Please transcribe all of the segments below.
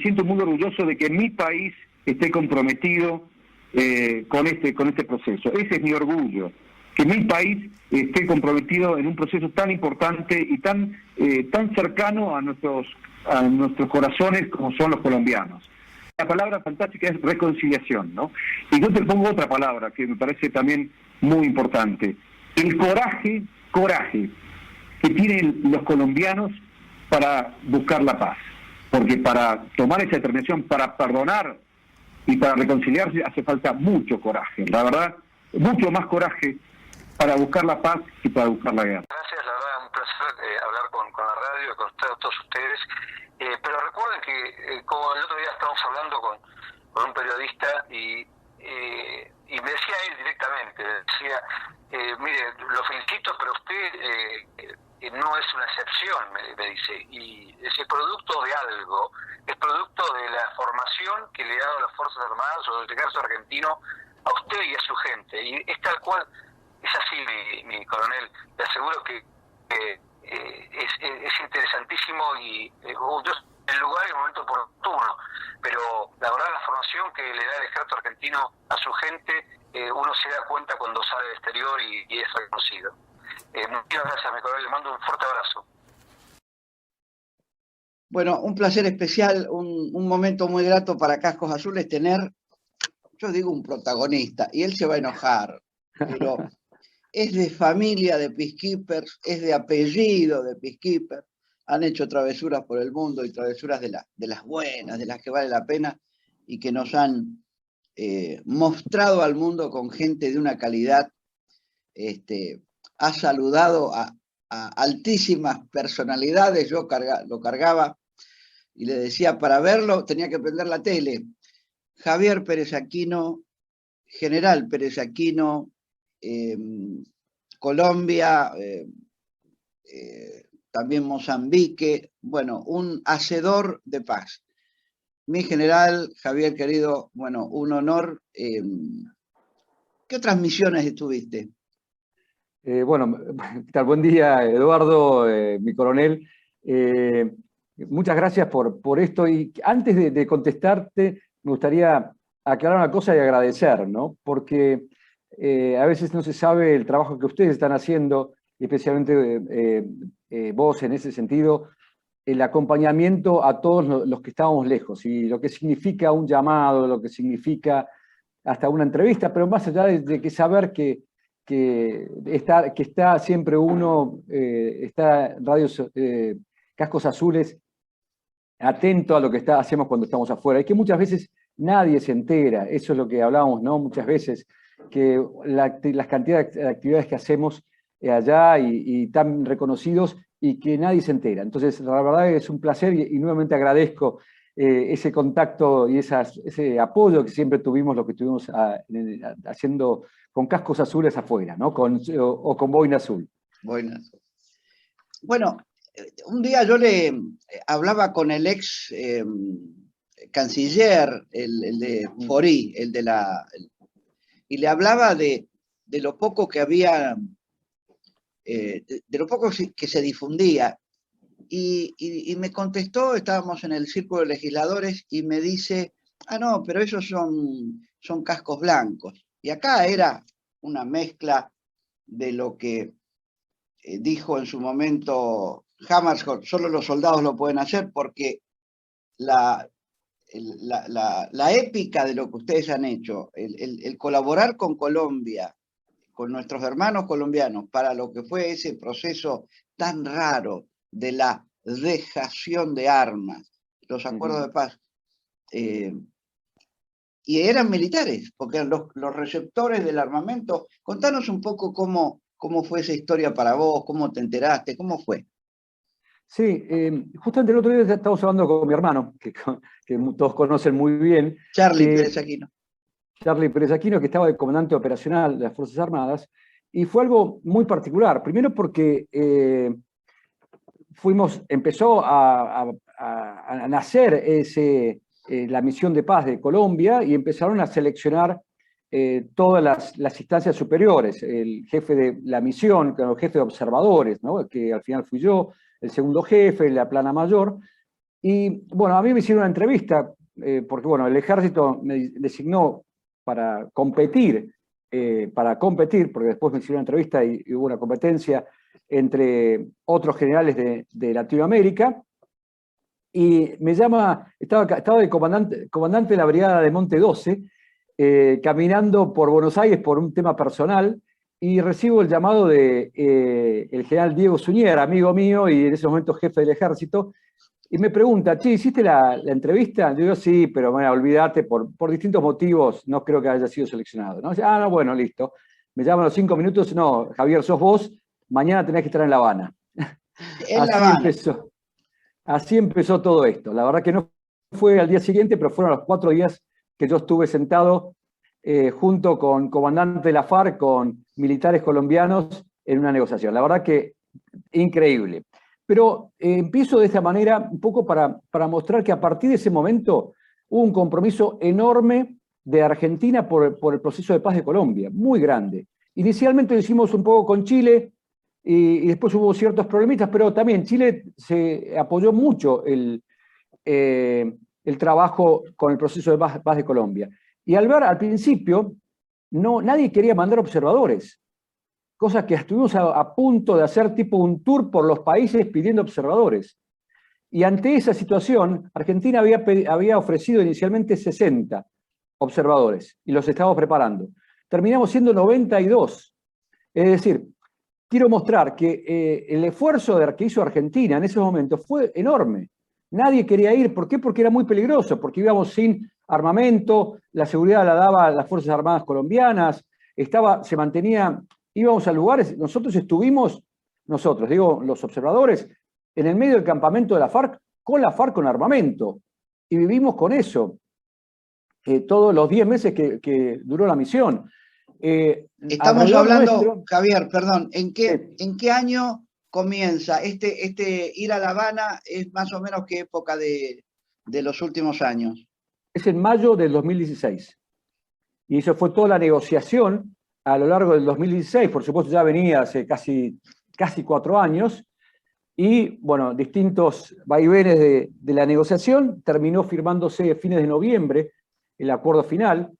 siento muy orgulloso de que mi país esté comprometido con este proceso. Ese es mi orgullo, que mi país esté comprometido en un proceso tan importante y tan cercano a nuestros corazones como son los colombianos. La palabra fantástica es reconciliación, ¿no? Y yo te pongo otra palabra que me parece también muy importante. El coraje que tienen los colombianos para buscar la paz. Porque para tomar esa determinación, para perdonar y para reconciliarse, hace falta mucho coraje. La verdad, mucho más coraje para buscar la paz y para buscar la guerra. Gracias, la verdad, un placer hablar con la radio, con todos ustedes. Pero recuerden que, como el otro día estábamos hablando con un periodista y me decía él directamente, decía, mire, lo felicito, pero usted no es una excepción, me dice, y es producto de algo, es producto de la formación que le ha dado las Fuerzas Armadas o del ejército argentino a usted y a su gente, y es tal cual, es así, mi coronel, le aseguro que es interesantísimo y el lugar y el momento oportuno, pero la verdad la formación que le da el ejército argentino a su gente, uno se da cuenta cuando sale del exterior y es reconocido. Muchas gracias, mi coronel, le mando un fuerte abrazo. Bueno, un placer especial, un momento muy grato para Cascos Azules tener, yo digo un protagonista, y él se va a enojar, pero es de familia de peacekeepers, es de apellido de peacekeepers, han hecho travesuras por el mundo y travesuras de las buenas, de las que vale la pena, y que nos han mostrado al mundo con gente de una calidad. Ha saludado a altísimas personalidades, yo lo cargaba y le decía, para verlo tenía que prender la tele. Javier Pérez Aquino, General Pérez Aquino, Colombia, también Mozambique, bueno, un hacedor de paz. Mi general, Javier querido, bueno, un honor. ¿Qué otras misiones estuviste? Bueno, ¿qué tal? Buen día, Eduardo, mi coronel. Muchas gracias por esto. Y antes de contestarte, me gustaría aclarar una cosa y agradecer, ¿no? Porque a veces no se sabe el trabajo que ustedes están haciendo, especialmente vos en ese sentido, el acompañamiento a todos los que estábamos lejos y lo que significa un llamado, lo que significa hasta una entrevista, pero más allá de que saber que está siempre uno, está Cascos Azules, atento a lo que hacemos cuando estamos afuera, y que muchas veces nadie se entera, eso es lo que hablábamos, ¿no? Muchas veces, que las cantidades de actividades que hacemos allá y tan reconocidos y que nadie se entera. Entonces, la verdad es un placer y nuevamente agradezco ese contacto y ese apoyo que siempre tuvimos, lo que estuvimos haciendo con Cascos Azules afuera, ¿no? O con Boina Azul. Boina Azul. Bueno, un día yo le hablaba con el ex canciller, el de Forí, y le hablaba de lo poco que había, de lo poco que se difundía. Y me contestó, estábamos en el círculo de legisladores, y me dice, no, pero esos son cascos blancos. Y acá era una mezcla de lo que dijo en su momento Hammarskjöld, solo los soldados lo pueden hacer, porque la épica de lo que ustedes han hecho, el colaborar con Colombia, con nuestros hermanos colombianos, para lo que fue ese proceso tan raro de la dejación de armas, los acuerdos de paz, y eran militares, porque eran los receptores del armamento. Contanos un poco cómo fue esa historia para vos, cómo te enteraste, cómo fue. Sí, justamente el otro día estábamos hablando con mi hermano, que todos conocen muy bien. Charlie Pérez Aquino. Charlie Pérez Aquino, que estaba de comandante operacional de las Fuerzas Armadas, y fue algo muy particular. Primero porque empezó a nacer la misión de paz de Colombia y empezaron a seleccionar todas las instancias superiores, el jefe de la misión, el jefe de observadores, ¿no? Que al final fui yo, el segundo jefe, la plana mayor, Y bueno, a mí me hicieron una entrevista, porque bueno, el ejército me designó para competir, porque después me hicieron una entrevista y hubo una competencia entre otros generales de Latinoamérica, y me llama, estaba de comandante de la brigada de Monte 12, caminando por Buenos Aires por un tema personal, y recibo el llamado de el general Diego Suñer, amigo mío y en ese momento jefe del ejército, y me pregunta, che, ¿hiciste la entrevista? Yo digo, sí, pero bueno, olvídate, por distintos motivos no creo que haya sido seleccionado, ¿no? No, bueno, listo. Me llaman a los 5 minutos, no, Javier, sos vos, mañana tenés que estar en La Habana. En La Habana. Así empezó todo esto. La verdad que no fue al día siguiente, pero fueron los 4 días que yo estuve sentado junto con comandantes de la FARC, con militares colombianos, en una negociación. La verdad que increíble. Pero empiezo de esta manera un poco para mostrar que a partir de ese momento hubo un compromiso enorme de Argentina por el proceso de paz de Colombia, muy grande. Inicialmente lo hicimos un poco con Chile y después hubo ciertos problemitas, pero también Chile se apoyó mucho el trabajo con el proceso de paz de Colombia. Y al principio, nadie quería mandar observadores, cosa que estuvimos a punto de hacer tipo un tour por los países pidiendo observadores. Y ante esa situación, Argentina había ofrecido inicialmente 60 observadores y los estábamos preparando. Terminamos siendo 92. Es decir, quiero mostrar que el esfuerzo que hizo Argentina en esos momentos fue enorme. Nadie quería ir. ¿Por qué? Porque era muy peligroso, porque íbamos sin armamento, la seguridad la daban las Fuerzas Armadas colombianas, se mantenía, íbamos a lugares, digo, los observadores, en el medio del campamento de la FARC con armamento, y vivimos con eso todos los 10 meses que duró la misión. Estamos hablando, Javier, perdón, ¿en qué año comienza este ir a La Habana? ¿Es más o menos qué época de los últimos años? Es en mayo del 2016. Y eso fue toda la negociación a lo largo del 2016. Por supuesto, ya venía hace casi 4 años. Y, bueno, distintos vaivenes de la negociación. Terminó firmándose a fines de noviembre el acuerdo final.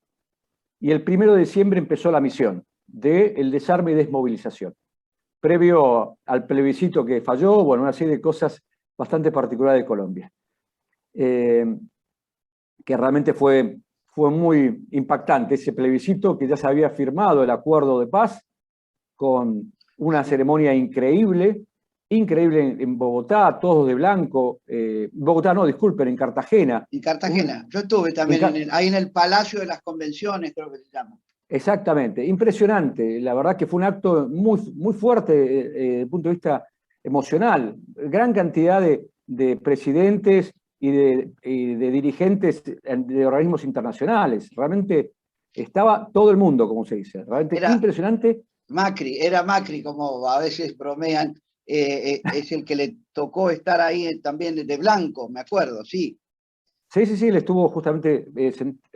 Y el 1 de diciembre empezó la misión del desarme y desmovilización. Previo al plebiscito que falló, bueno, una serie de cosas bastante particulares de Colombia. Que realmente fue muy impactante ese plebiscito, que ya se había firmado el acuerdo de paz con una ceremonia increíble en Bogotá, todos de blanco. Bogotá no, disculpen, en Cartagena. En Cartagena, yo estuve también ahí en el Palacio de las Convenciones, creo que se llama. Exactamente, impresionante. La verdad que fue un acto muy, muy fuerte desde el punto de vista emocional. Gran cantidad de presidentes y de dirigentes de organismos internacionales. Realmente estaba todo el mundo, como se dice. Realmente impresionante. Era Macri, como a veces bromean, es el que le tocó estar ahí también de blanco, me acuerdo, sí. Sí, él estuvo justamente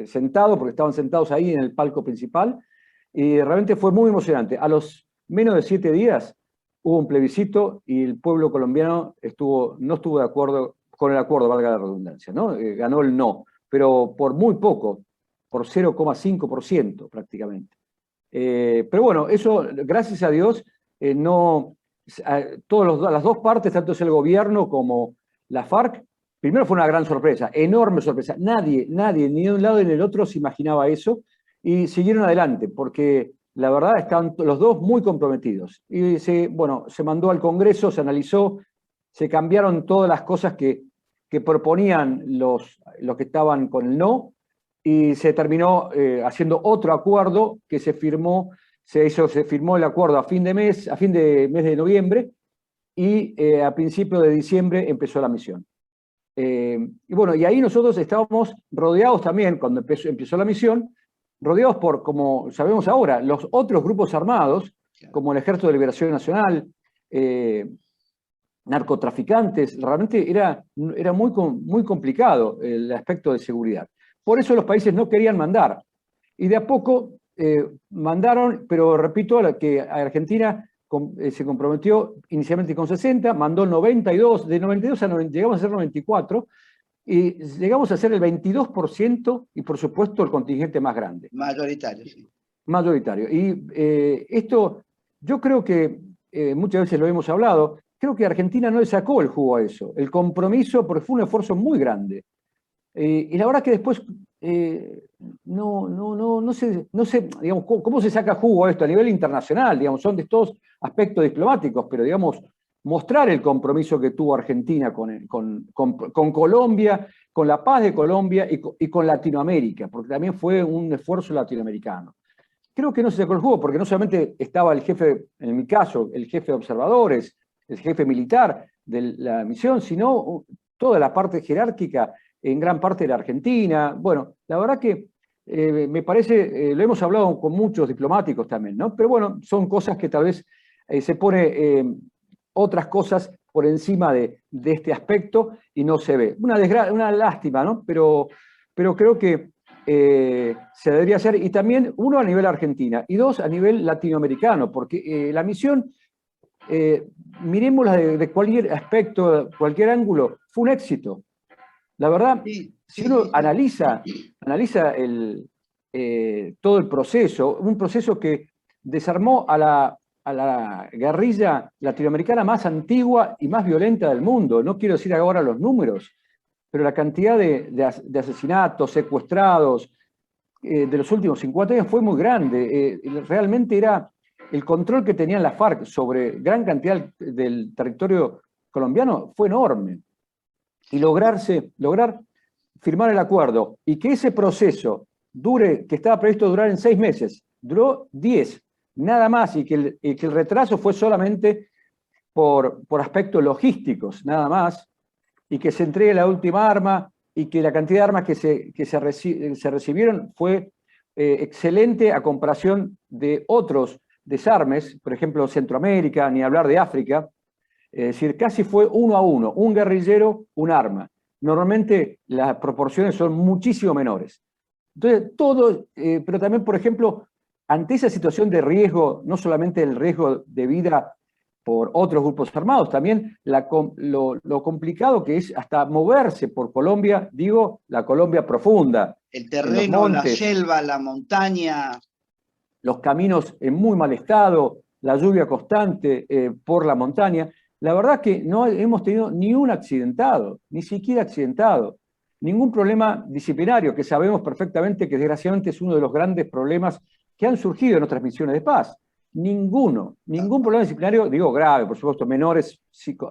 sentado, porque estaban sentados ahí en el palco principal, y realmente fue muy emocionante. A los menos de 7 días hubo un plebiscito y el pueblo colombiano no estuvo de acuerdo con el acuerdo, valga la redundancia, ¿no? Ganó el no, pero por muy poco, por 0,5% prácticamente. Pero bueno, eso, gracias a Dios, las dos partes, tanto es el gobierno como la FARC, primero fue una gran sorpresa, enorme sorpresa. Nadie, ni de un lado ni del otro se imaginaba eso, y siguieron adelante, porque la verdad estaban los dos muy comprometidos. Y se mandó al Congreso, se analizó, se cambiaron todas las cosas que proponían los que estaban con el no, y se terminó haciendo otro acuerdo que se firmó el acuerdo a fin de mes de noviembre, y a principios de diciembre empezó la misión. Y bueno, y ahí nosotros estábamos rodeados también, cuando empezó la misión, rodeados por, como sabemos ahora, los otros grupos armados, como el Ejército de Liberación Nacional, narcotraficantes. Realmente era muy complicado el aspecto de seguridad. Por eso los países no querían mandar. Y de a poco mandaron, pero repito, que Argentina se comprometió inicialmente con 60, mandó 92, de 92 a 90, llegamos a ser 94, y llegamos a ser el 22% y por supuesto el contingente más grande. Mayoritario, sí. Mayoritario. Y esto, yo creo que, muchas veces lo hemos hablado, creo que Argentina no le sacó el jugo a eso, el compromiso, porque fue un esfuerzo muy grande. Y la verdad que después no sé, digamos, cómo se saca jugo a esto a nivel internacional, digamos, son de estos aspectos diplomáticos, pero digamos, mostrar el compromiso que tuvo Argentina con Colombia, con la paz de Colombia y con Latinoamérica, porque también fue un esfuerzo latinoamericano. Creo que no se sacó el jugo, porque no solamente estaba el jefe, en mi caso, el jefe de observadores, el jefe militar de la misión, sino toda la parte jerárquica en gran parte de la Argentina. Bueno, la verdad que me parece, lo hemos hablado con muchos diplomáticos también, ¿no? Pero bueno, son cosas que tal vez se pone otras cosas por encima de este aspecto y no se ve. Una lástima, ¿no? Pero creo que se debería hacer, y también, uno, a nivel Argentina, y dos, a nivel latinoamericano, porque la misión, miremosla de cualquier aspecto, cualquier ángulo, fue un éxito. La verdad, si uno analiza todo el proceso, un proceso que desarmó a la guerrilla latinoamericana más antigua y más violenta del mundo. No quiero decir ahora los números, pero la cantidad de asesinatos, secuestrados de los últimos 50 años fue muy grande. Realmente era el control que tenían las FARC sobre gran cantidad del territorio colombiano fue enorme. Y lograr firmar el acuerdo y que ese proceso dure, que estaba previsto durar en 6 meses, duró 10, nada más, y que el retraso fue solamente por aspectos logísticos, nada más, y que se entregue la última arma y que la cantidad de armas que se recibieron fue excelente a comparación de otros desarmes, por ejemplo Centroamérica, ni hablar de África. Es decir, casi fue 1 a 1, un guerrillero, un arma. Normalmente las proporciones son muchísimo menores. Entonces, todo, pero también, por ejemplo, ante esa situación de riesgo, no solamente el riesgo de vida por otros grupos armados, también lo complicado que es hasta moverse por Colombia, digo, la Colombia profunda. El terreno, montes, la selva, la montaña. Los caminos en muy mal estado, la lluvia constante por la montaña. La verdad que no hemos tenido ni un accidentado, ni siquiera accidentado. Ningún problema disciplinario, que sabemos perfectamente que desgraciadamente es uno de los grandes problemas que han surgido en nuestras misiones de paz. Ningún problema disciplinario, digo grave, por supuesto, menores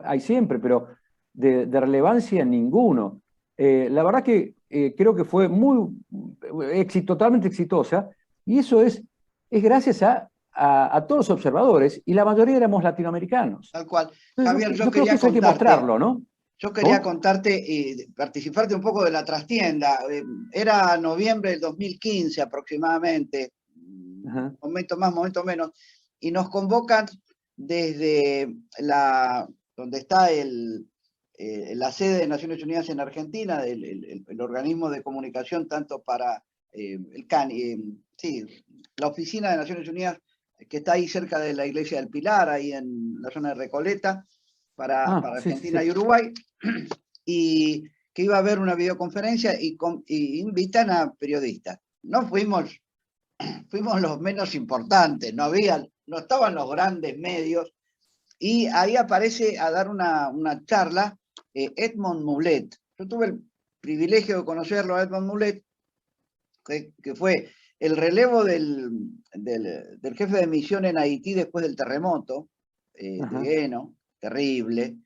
hay siempre, pero de relevancia ninguno. La verdad que creo que fue totalmente exitosa, y eso es gracias a todos los observadores, y la mayoría éramos latinoamericanos. Tal cual. Javier, yo creo que eso hay que mostrarlo, ¿no? Yo quería contarte y participarte un poco de la trastienda. Era noviembre del 2015 aproximadamente, momento más, momento menos, y nos convocan desde donde está la sede de Naciones Unidas en Argentina, el organismo de comunicación tanto para la oficina de Naciones Unidas que está ahí cerca de la iglesia del Pilar, ahí en la zona de Recoleta, para Argentina y Uruguay, y que iba a haber una videoconferencia y invitan a periodistas. No fuimos los menos importantes, no estaban los grandes medios, y ahí aparece a dar una charla Edmond Mulet. Yo tuve el privilegio de conocerlo a Edmond Mulet, que fue el relevo del jefe de misión en Haití después del terremoto de Guéno, terrible,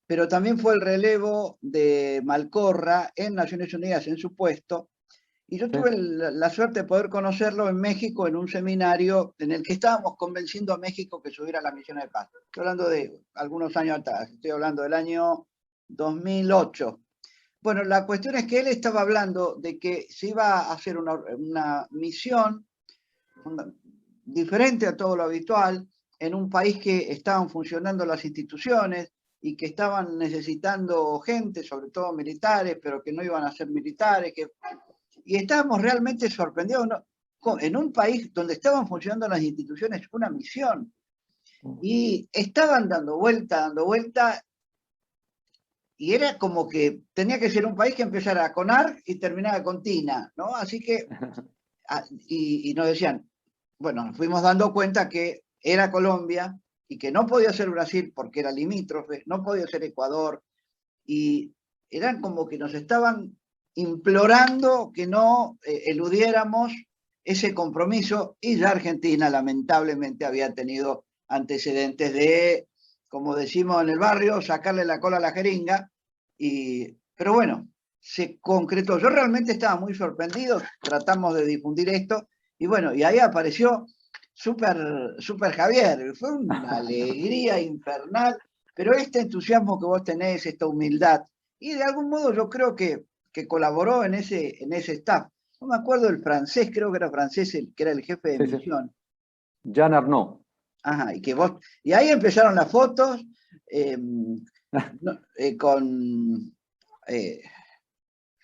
pero también fue el relevo de Malcorra en Naciones Unidas en su puesto, y yo tuve la suerte de poder conocerlo en México en un seminario en el que estábamos convenciendo a México que subiera a la misión de paz. Estoy hablando de algunos años atrás, estoy hablando del año 2008. Bueno, la cuestión es que él estaba hablando de que se iba a hacer una misión diferente a todo lo habitual, en un país que estaban funcionando las instituciones y que estaban necesitando gente, sobre todo militares, pero que no iban a ser militares. Y estábamos realmente sorprendidos, ¿no? En un país donde estaban funcionando las instituciones, una misión. Y estaban dando vuelta, y era como que tenía que ser un país que empezara con ARC y terminara con TINA, ¿no? Así que, y nos decían, bueno, nos fuimos dando cuenta que era Colombia y que no podía ser Brasil porque era limítrofe, no podía ser Ecuador, y eran como que nos estaban implorando que no eludiéramos ese compromiso, y ya Argentina lamentablemente había tenido antecedentes de, como decimos en el barrio, sacarle la cola a la jeringa, pero bueno, se concretó. Yo realmente estaba muy sorprendido, tratamos de difundir esto, y bueno, y ahí apareció Super Javier, fue una alegría infernal, pero este entusiasmo que vos tenés, esta humildad, y de algún modo yo creo que colaboró en ese staff. No me acuerdo el francés, creo que era francés el que era el jefe de Sí, sí. misión. Jean Arnaud. Ajá, y ahí empezaron las fotos con,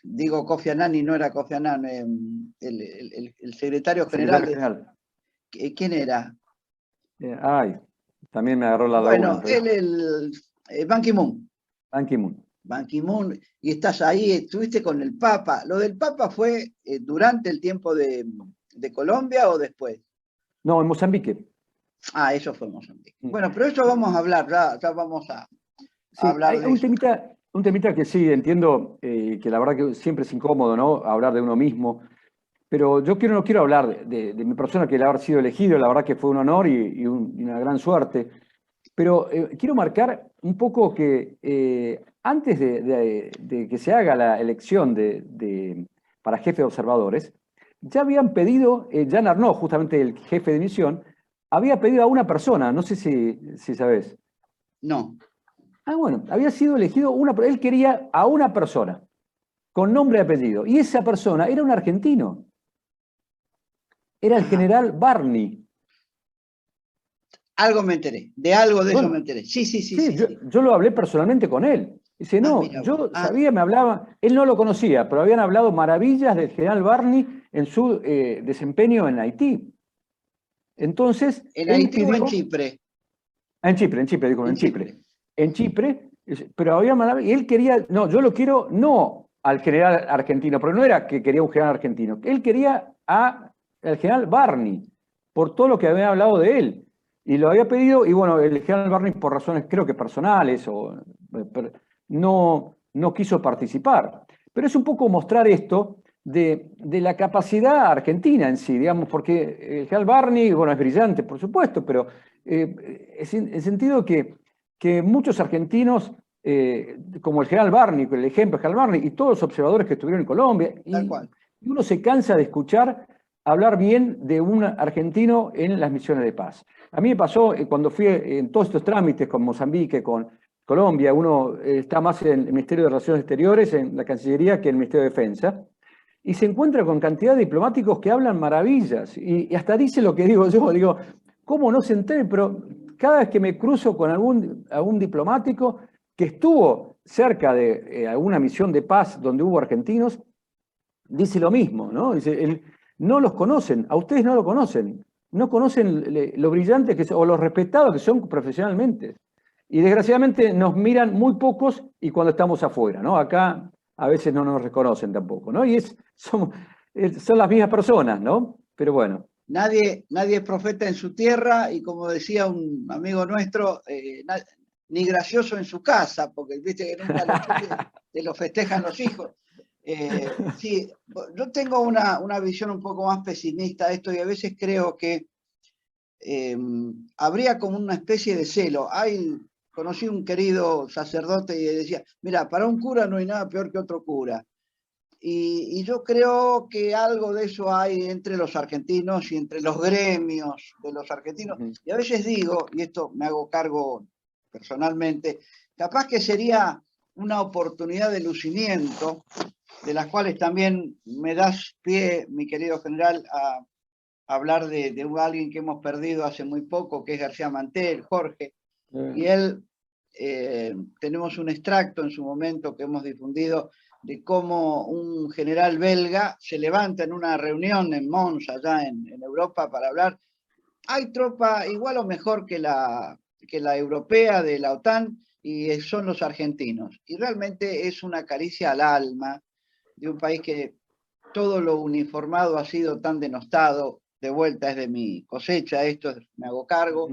digo Kofi Annan y no era Kofi Annan, el secretario general. General. ¿Quién era? Ay, también me agarró la laguna. Bueno, Ban Ki-moon. Ban Ki-moon. Ban Ki-moon, y estás ahí, estuviste con el Papa. ¿Lo del Papa fue durante el tiempo de Colombia o después? No, en Mozambique. Ah, eso fue en Mozambique. Bueno, pero eso vamos a hablar, ya vamos a hablar hay de un temita que sí, entiendo que la verdad que siempre es incómodo, ¿no? Hablar de uno mismo, pero yo no quiero hablar de mi persona, que el haber sido elegido, la verdad que fue un honor y una gran suerte, pero quiero marcar un poco que antes de que se haga la elección para jefe de observadores, ya habían pedido, Jean Arnaud, justamente el jefe de misión, había pedido a una persona, no sé si sabes. No. Bueno, había sido elegido él quería a una persona, con nombre y apellido, y esa persona era un argentino. Era el general Barney. Algo me enteré, de algo de eso me enteré. Sí. Yo lo hablé personalmente con él. Dice, no, yo sabía, me hablaba, él no lo conocía, pero habían hablado maravillas del general Barney en su desempeño en Haití. Entonces, ¿En Haití o en Chipre? En Chipre, digo, en Chipre. En Chipre, pero había maravillas, y él quería, no, yo lo quiero, no al general argentino, pero no era que quería un general argentino, él quería al general Barney, por todo lo que habían hablado de él. Y lo había pedido, y bueno, el general Barney, por razones creo que personales, no quiso participar. Pero es un poco mostrar esto de la capacidad argentina en sí, digamos, porque el general Barney, bueno, es brillante, por supuesto, pero es en el sentido que muchos argentinos, como el general Barney, el ejemplo del general Barney, y todos los observadores que estuvieron en Colombia, y uno se cansa de escuchar hablar bien de un argentino en las misiones de paz. A mí me pasó cuando fui en todos estos trámites con Mozambique, con Colombia, uno está más en el Ministerio de Relaciones Exteriores, en la Cancillería, que en el Ministerio de Defensa, y se encuentra con cantidad de diplomáticos que hablan maravillas, y hasta dice lo que digo yo, digo, ¿cómo no se entere? Pero cada vez que me cruzo con algún diplomático que estuvo cerca de alguna misión de paz donde hubo argentinos, dice lo mismo, ¿no? Dice, no los conocen, a ustedes no lo conocen, no conocen lo brillantes que son, o los respetados que son profesionalmente. Y desgraciadamente nos miran muy pocos y cuando estamos afuera, ¿no? Acá a veces no nos reconocen tampoco, ¿no? Y son las mismas personas, ¿no? Pero bueno. Nadie es profeta en su tierra, y como decía un amigo nuestro, ni gracioso en su casa, porque viste que nunca te lo festejan los hijos. Sí, yo tengo una visión un poco más pesimista de esto, y a veces creo que habría como una especie de celo. Conocí un querido sacerdote y decía, mira, para un cura no hay nada peor que otro cura. Y yo creo que algo de eso hay entre los argentinos y entre los gremios de los argentinos. Y a veces digo, y esto me hago cargo personalmente, capaz que sería una oportunidad de lucimiento, de las cuales también me das pie, mi querido general, a hablar de alguien que hemos perdido hace muy poco, que es García Mantel, Jorge. Y él, tenemos un extracto en su momento que hemos difundido de cómo un general belga se levanta en una reunión en Mons, allá en Europa, para hablar, hay tropa igual o mejor que la europea de la OTAN y son los argentinos. Y realmente es una caricia al alma de un país que todo lo uniformado ha sido tan denostado. De vuelta es de mi cosecha, esto me hago cargo.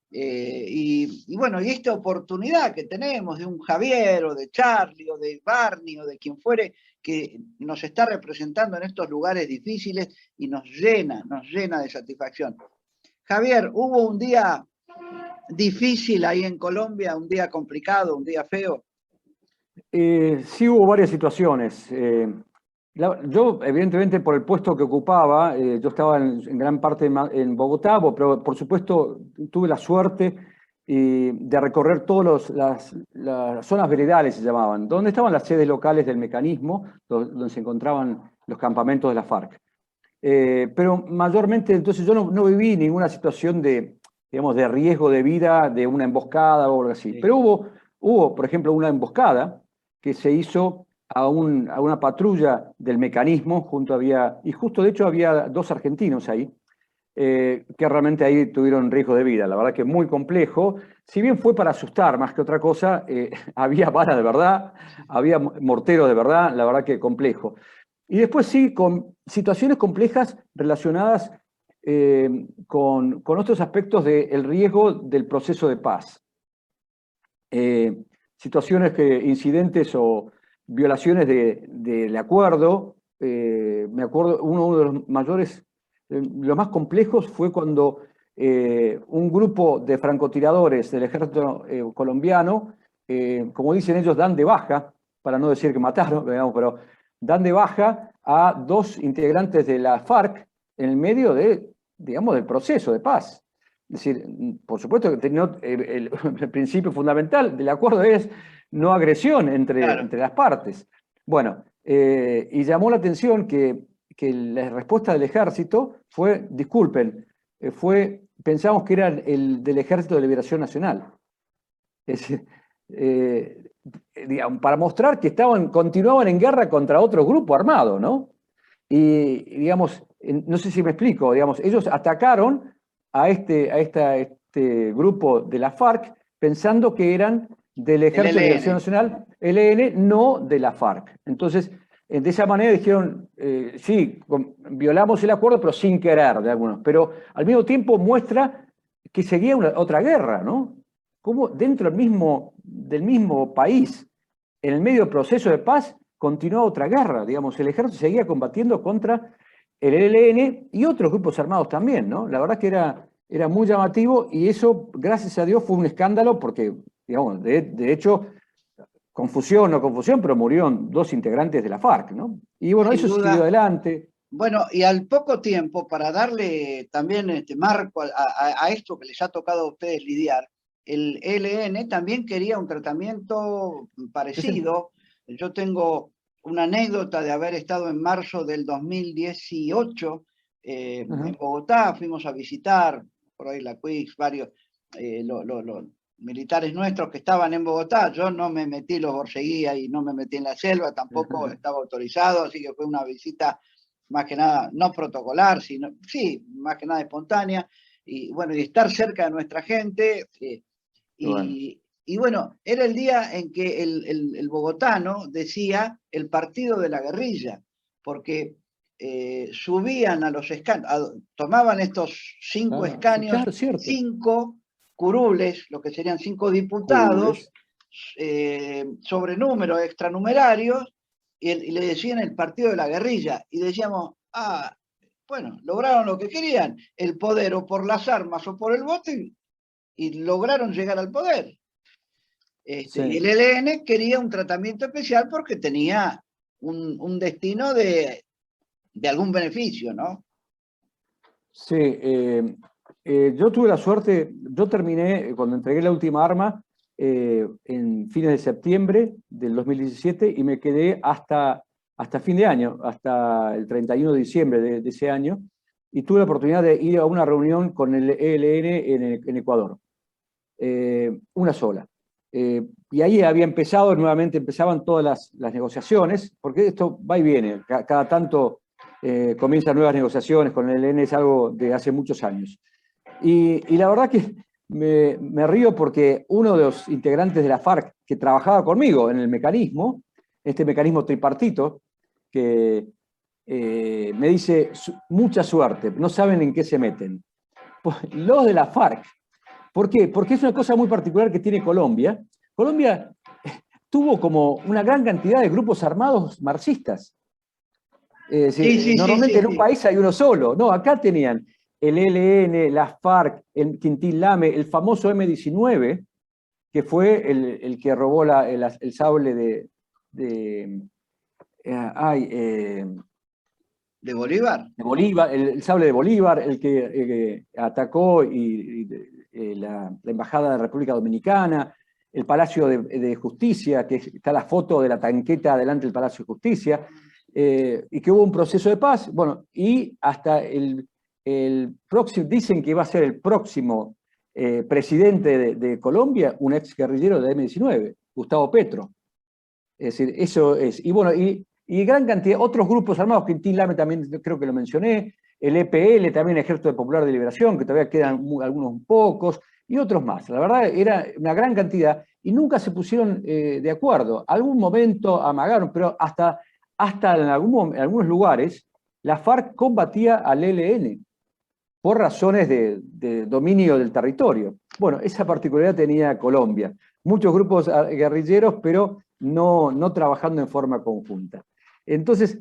Y bueno, y esta oportunidad que tenemos de un Javier o de Charlie o de Barney o de quien fuere que nos está representando en estos lugares difíciles y nos llena de satisfacción. Javier, ¿hubo un día difícil ahí en Colombia, un día complicado, un día feo? Sí hubo varias situaciones. Yo, evidentemente, por el puesto que ocupaba, yo estaba en gran parte en Bogotá, pero por supuesto tuve la suerte de recorrer todas las zonas veredales, se llamaban, donde estaban las sedes locales del mecanismo, donde se encontraban los campamentos de la FARC. Pero mayormente, entonces yo no viví ninguna situación digamos, de riesgo de vida, de una emboscada o algo así. Sí. Pero hubo, por ejemplo, una emboscada que se hizo a una patrulla del mecanismo, y justo de hecho había 2 argentinos ahí, que realmente ahí tuvieron riesgo de vida. La verdad que muy complejo. Si bien fue para asustar más que otra cosa, había balas de verdad, había morteros de verdad, la verdad que complejo. Y después sí, con situaciones complejas relacionadas con otros aspectos del riesgo del proceso de paz. Situaciones incidentes o violaciones del acuerdo. Me acuerdo, uno de los mayores, los más complejos fue cuando un grupo de francotiradores del ejército colombiano, como dicen ellos, dan de baja, para no decir que mataron, digamos, pero dan de baja a 2 integrantes de la FARC en el medio digamos, del proceso de paz. Es decir, por supuesto que el principio fundamental del acuerdo es no agresión entre las partes. Bueno, y llamó la atención que la respuesta del ejército fue, disculpen, pensamos que era el del Ejército de Liberación Nacional. Es decir, digamos, para mostrar que continuaban en guerra contra otro grupo armado, ¿no? Y digamos, no sé si me explico, digamos, ellos atacaron a este grupo de la FARC pensando que eran del Ejército de Liberación Nacional, ELN, no de la FARC. Entonces, de esa manera dijeron, sí, violamos el acuerdo, pero sin querer, de algunos. Pero al mismo tiempo muestra que seguía otra guerra, ¿no? Como dentro del mismo país, en el medio del proceso de paz, continuaba otra guerra. Digamos, el ejército seguía combatiendo contra el ELN y otros grupos armados también, ¿no? La verdad que era muy llamativo y eso, gracias a Dios, fue un escándalo porque, digamos, de hecho, confusión, no confusión, pero murieron 2 integrantes de la FARC, ¿no? Y bueno, eso siguió adelante. Bueno, y al poco tiempo, para darle también marco a esto que les ha tocado a ustedes lidiar, el ELN también quería un tratamiento parecido. Yo tengo una anécdota de haber estado en marzo del 2018 en Bogotá, fuimos a visitar por ahí la Quix, varios los militares nuestros que estaban en Bogotá. Yo no me metí, los borseguía y no me metí en la selva, tampoco estaba autorizado, así que fue una visita más que nada no protocolar, sino sí, más que nada espontánea, y bueno, y estar cerca de nuestra gente. Y bueno, era el día en que el bogotano decía el partido de la guerrilla, porque subían a los escaños, tomaban estos 5 escaños, claro, 5 curules, lo que serían 5 diputados, sobre números extranumerarios, y le decían el partido de la guerrilla, y decíamos, bueno, lograron lo que querían, el poder o por las armas o por el voto, y lograron llegar al poder. Sí. Y el ELN quería un tratamiento especial porque tenía un destino de algún beneficio, ¿no? Sí, yo tuve la suerte, yo terminé, cuando entregué la última arma, en fines de septiembre del 2017 y me quedé hasta fin de año, hasta el 31 de diciembre de ese año, y tuve la oportunidad de ir a una reunión con el ELN en Ecuador. Una sola. Y ahí empezaban todas las negociaciones, porque esto va y viene, cada tanto comienzan nuevas negociaciones con el ELN, es algo de hace muchos años. Y la verdad que me río porque uno de los integrantes de la FARC que trabajaba conmigo en el mecanismo, este mecanismo tripartito, que me dice, mucha suerte, no saben en qué se meten. Pues, los de la FARC. ¿Por qué? Porque es una cosa muy particular que tiene Colombia. Colombia tuvo como una gran cantidad de grupos armados marxistas. Es decir, Sí, normalmente en un país hay uno solo. No, acá tenían el ELN, la FARC, el Quintín Lame, el famoso M-19, que fue el que robó el sable de Bolívar. De Bolívar, el sable de Bolívar, el que atacó la Embajada de la República Dominicana, el Palacio de Justicia, que está la foto de la tanqueta delante del Palacio de Justicia, y que hubo un proceso de paz, bueno, y hasta el próximo, dicen que va a ser el próximo presidente de Colombia, un ex guerrillero de M-19, Gustavo Petro. Es decir, eso es. Y bueno, y gran cantidad, otros grupos armados, Quintín Lame también creo que lo mencioné, el EPL, también Ejército Popular de Liberación, que todavía quedan algunos pocos, y otros más. La verdad, era una gran cantidad, y nunca se pusieron de acuerdo. Algún momento amagaron, pero hasta en algunos lugares, la FARC combatía al ELN por razones de dominio del territorio. Bueno, esa particularidad tenía Colombia. Muchos grupos guerrilleros, pero no trabajando en forma conjunta. Entonces,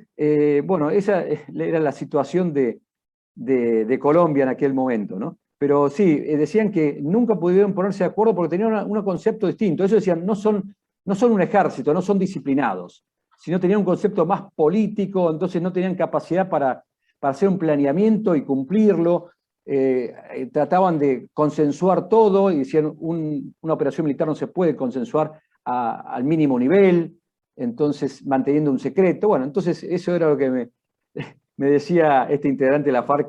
bueno, esa era la situación de Colombia en aquel momento, ¿no? Pero sí, decían que nunca pudieron ponerse de acuerdo porque tenían un concepto distinto. Ellos decían, no son un ejército, no son disciplinados, sino tenían un concepto más político, entonces no tenían capacidad para hacer un planeamiento y cumplirlo. Trataban de consensuar todo y decían, una operación militar no se puede consensuar al mínimo nivel, entonces manteniendo un secreto. Bueno, entonces eso era lo que me decía este integrante de la FARC,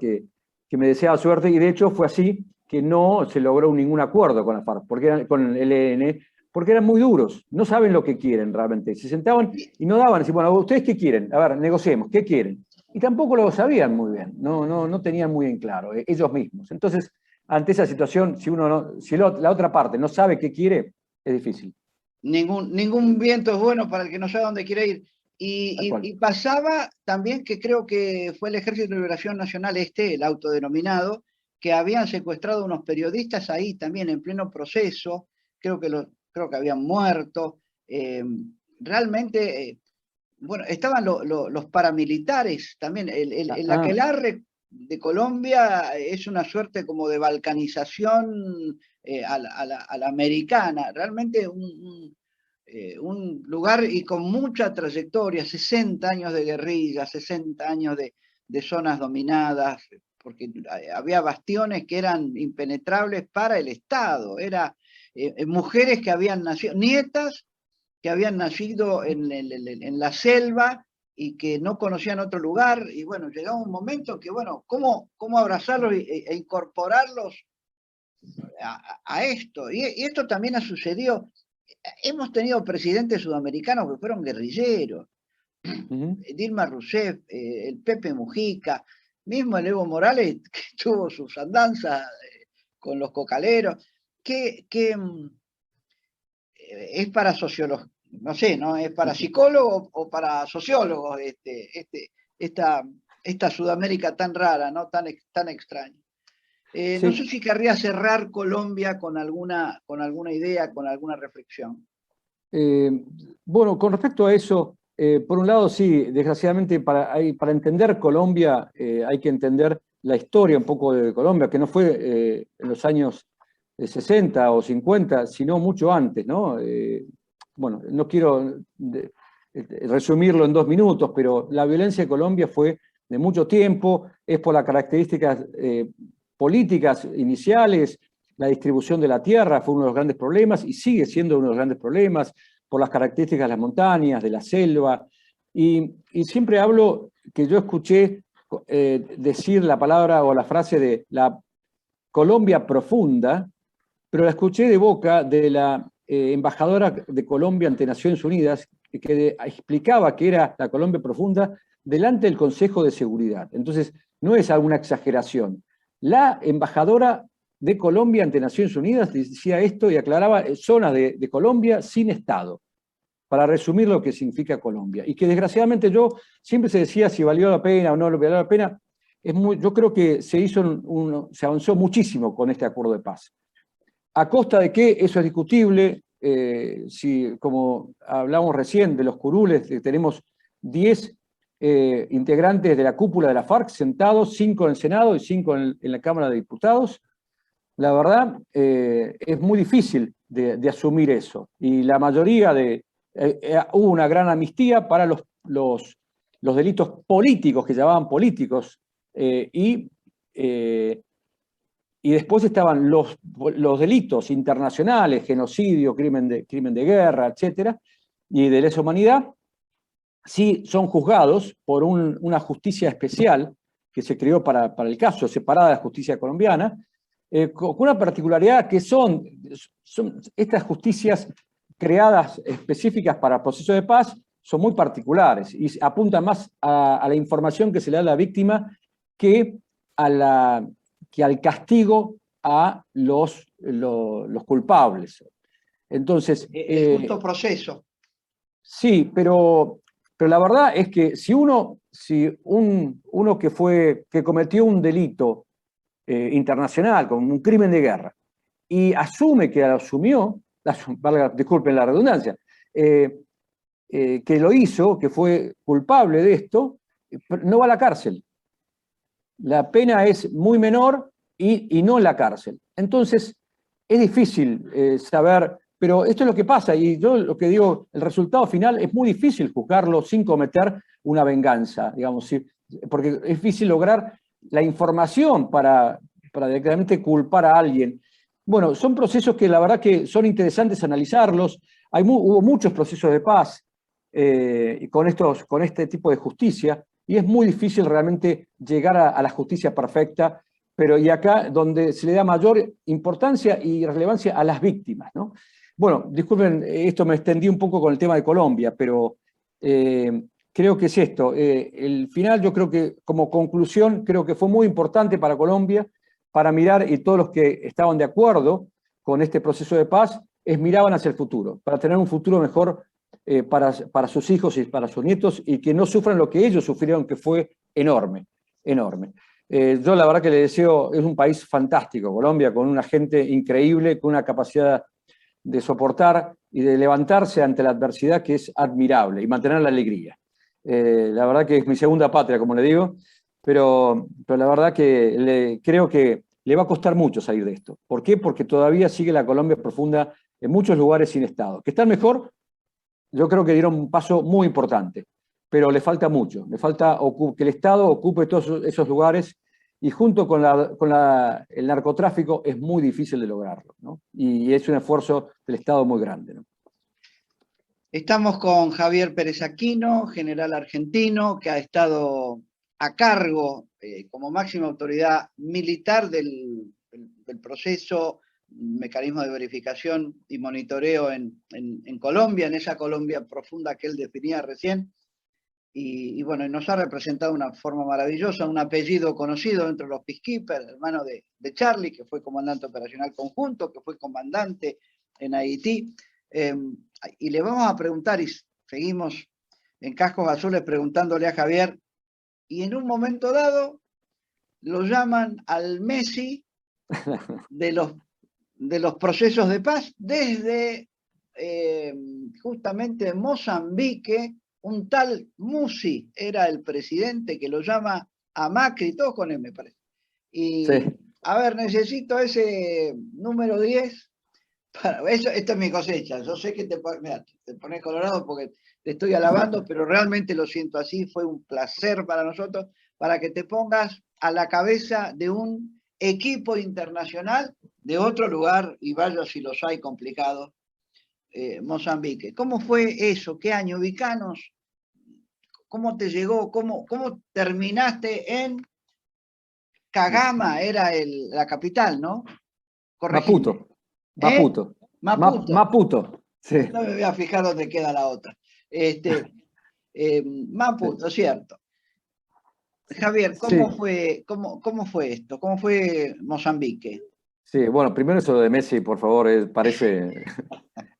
que me deseaba suerte, y de hecho fue así que no se logró ningún acuerdo con la FARC, con el ELN, porque eran muy duros, no saben lo que quieren realmente. Se sentaban y no daban, decían, bueno, ¿ustedes qué quieren? A ver, negociemos, ¿qué quieren? Y tampoco lo sabían muy bien, no tenían muy en claro, ellos mismos. Entonces, ante esa situación, si la otra parte no sabe qué quiere, es difícil. Ningún viento es bueno para el que no sabe dónde quiere ir. Y pasaba también que creo que fue el Ejército de Liberación Nacional, el autodenominado, que habían secuestrado unos periodistas ahí también en pleno proceso, creo que habían muerto. Realmente, bueno, estaban los paramilitares también. El aquelarre de Colombia es una suerte como de balcanización a la americana. Realmente un lugar y con mucha trayectoria, 60 años de guerrilla, 60 años de zonas dominadas, porque había bastiones que eran impenetrables para el Estado. Era mujeres que habían nacido, nietas que habían nacido en la selva y que no conocían otro lugar. Y bueno, llegaba un momento que, bueno, ¿cómo abrazarlos e incorporarlos a esto? Y esto también ha sucedido. Hemos tenido presidentes sudamericanos que fueron guerrilleros. Dilma Rousseff, el Pepe Mujica, mismo el Evo Morales, que tuvo sus andanzas con los cocaleros, que es para sociólogos, no sé, ¿no? ¿Es para psicólogos o para sociólogos esta Sudamérica tan rara, ¿no? Tan extraña? Sí. No sé si querría cerrar Colombia con alguna idea, con alguna reflexión. Bueno, con respecto a eso, por un lado, sí, desgraciadamente para entender Colombia hay que entender la historia un poco de Colombia, que no fue en los años 60 o 50, sino mucho antes, ¿no? Bueno, no quiero resumirlo en 2 minutos, pero la violencia de Colombia fue de mucho tiempo, es por las características políticas iniciales, la distribución de la tierra fue uno de los grandes problemas y sigue siendo uno de los grandes problemas, por las características de las montañas, de la selva, y siempre hablo que yo escuché decir la palabra o la frase de la Colombia profunda, pero la escuché de boca de la embajadora de Colombia ante Naciones Unidas, que explicaba que era la Colombia profunda delante del Consejo de Seguridad. Entonces, no es alguna exageración. La embajadora de Colombia ante Naciones Unidas, decía esto y aclaraba zonas de Colombia sin Estado, para resumir lo que significa Colombia. Y que desgraciadamente siempre se decía si valió la pena o no valió la pena. Yo creo que se avanzó muchísimo con este acuerdo de paz. ¿A costa de qué? Eso es discutible. Si, como hablamos recién de los curules, tenemos 10 integrantes de la cúpula de la FARC sentados, 5 en el Senado y 5 en la Cámara de Diputados. La verdad, es muy difícil de asumir eso. Y la mayoría hubo una gran amnistía para los delitos políticos, que llamaban políticos, y después estaban los delitos internacionales, genocidio, crimen de guerra, etcétera, y de lesa humanidad. Sí son juzgados por una justicia especial que se creó para el caso, separada de la justicia colombiana, con una particularidad que son estas justicias creadas específicas para procesos de paz, son muy particulares y apuntan más a la información que se le da a la víctima que al castigo a los culpables. Entonces, el justo proceso. Sí, pero la verdad es que si uno que cometió un delito internacional, como un crimen de guerra, y asume que lo asumió, disculpen la redundancia, que lo hizo, que fue culpable de esto, no va a la cárcel. La pena es muy menor y no en la cárcel. Entonces, es difícil saber, pero esto es lo que pasa, y yo lo que digo, el resultado final es muy difícil juzgarlo sin cometer una venganza, digamos, porque es difícil lograr la información para directamente culpar a alguien. Bueno, son procesos que la verdad que son interesantes analizarlos. Hubo muchos procesos de paz con este tipo de justicia, y es muy difícil realmente llegar a la justicia perfecta, y acá donde se le da mayor importancia y relevancia a las víctimas, ¿no? Bueno, disculpen, esto me extendí un poco con el tema de Colombia, pero creo que es esto. El final, yo creo que como conclusión, creo que fue muy importante para Colombia, para mirar, y todos los que estaban de acuerdo con este proceso de paz, miraban hacia el futuro, para tener un futuro mejor para sus hijos y para sus nietos, y que no sufran lo que ellos sufrieron, que fue enorme, enorme. Yo la verdad que le deseo, es un país fantástico, Colombia, con una gente increíble, con una capacidad de soportar y de levantarse ante la adversidad que es admirable, y mantener la alegría. La verdad que es mi segunda patria, como le digo, pero la verdad que creo que le va a costar mucho salir de esto. ¿Por qué? Porque todavía sigue la Colombia profunda en muchos lugares sin Estado. Que están mejor, yo creo que dieron un paso muy importante, pero le falta mucho. Le falta que el Estado ocupe todos esos lugares, y junto con el narcotráfico es muy difícil de lograrlo, ¿no? Y es un esfuerzo del Estado muy grande, ¿no? Estamos con Javier Pérez Aquino, general argentino, que ha estado a cargo como máxima autoridad militar del proceso, mecanismo de verificación y monitoreo en Colombia, en esa Colombia profunda que él definía recién. Y bueno, nos ha representado de una forma maravillosa, un apellido conocido entre los peacekeepers, hermano de Charlie, que fue comandante operacional conjunto, que fue comandante en Haití. Y le vamos a preguntar, y seguimos en Cascos Azules preguntándole a Javier, y en un momento dado lo llaman al Messi de los procesos de paz desde justamente Mozambique. Un tal Musi era el presidente que lo llama a Macri, todos con él me parece. Y sí. A ver, necesito ese número 10. Esta es mi cosecha. Yo sé que te pones colorado porque te estoy alabando, pero realmente lo siento así. Fue un placer para nosotros, para que te pongas a la cabeza de un equipo internacional de otro lugar, y vaya si los hay complicados, Mozambique. ¿Cómo fue eso? ¿Qué año? Ubicanos. ¿Cómo te llegó? ¿Cómo terminaste en Cagama? Era la capital, ¿no? Corregime. Maputo. Maputo. Sí. No me voy a fijar dónde queda la otra. Maputo, sí. Cierto. Javier, ¿cómo fue esto? ¿Cómo fue Mozambique? Sí, bueno, primero eso de Messi, por favor, parece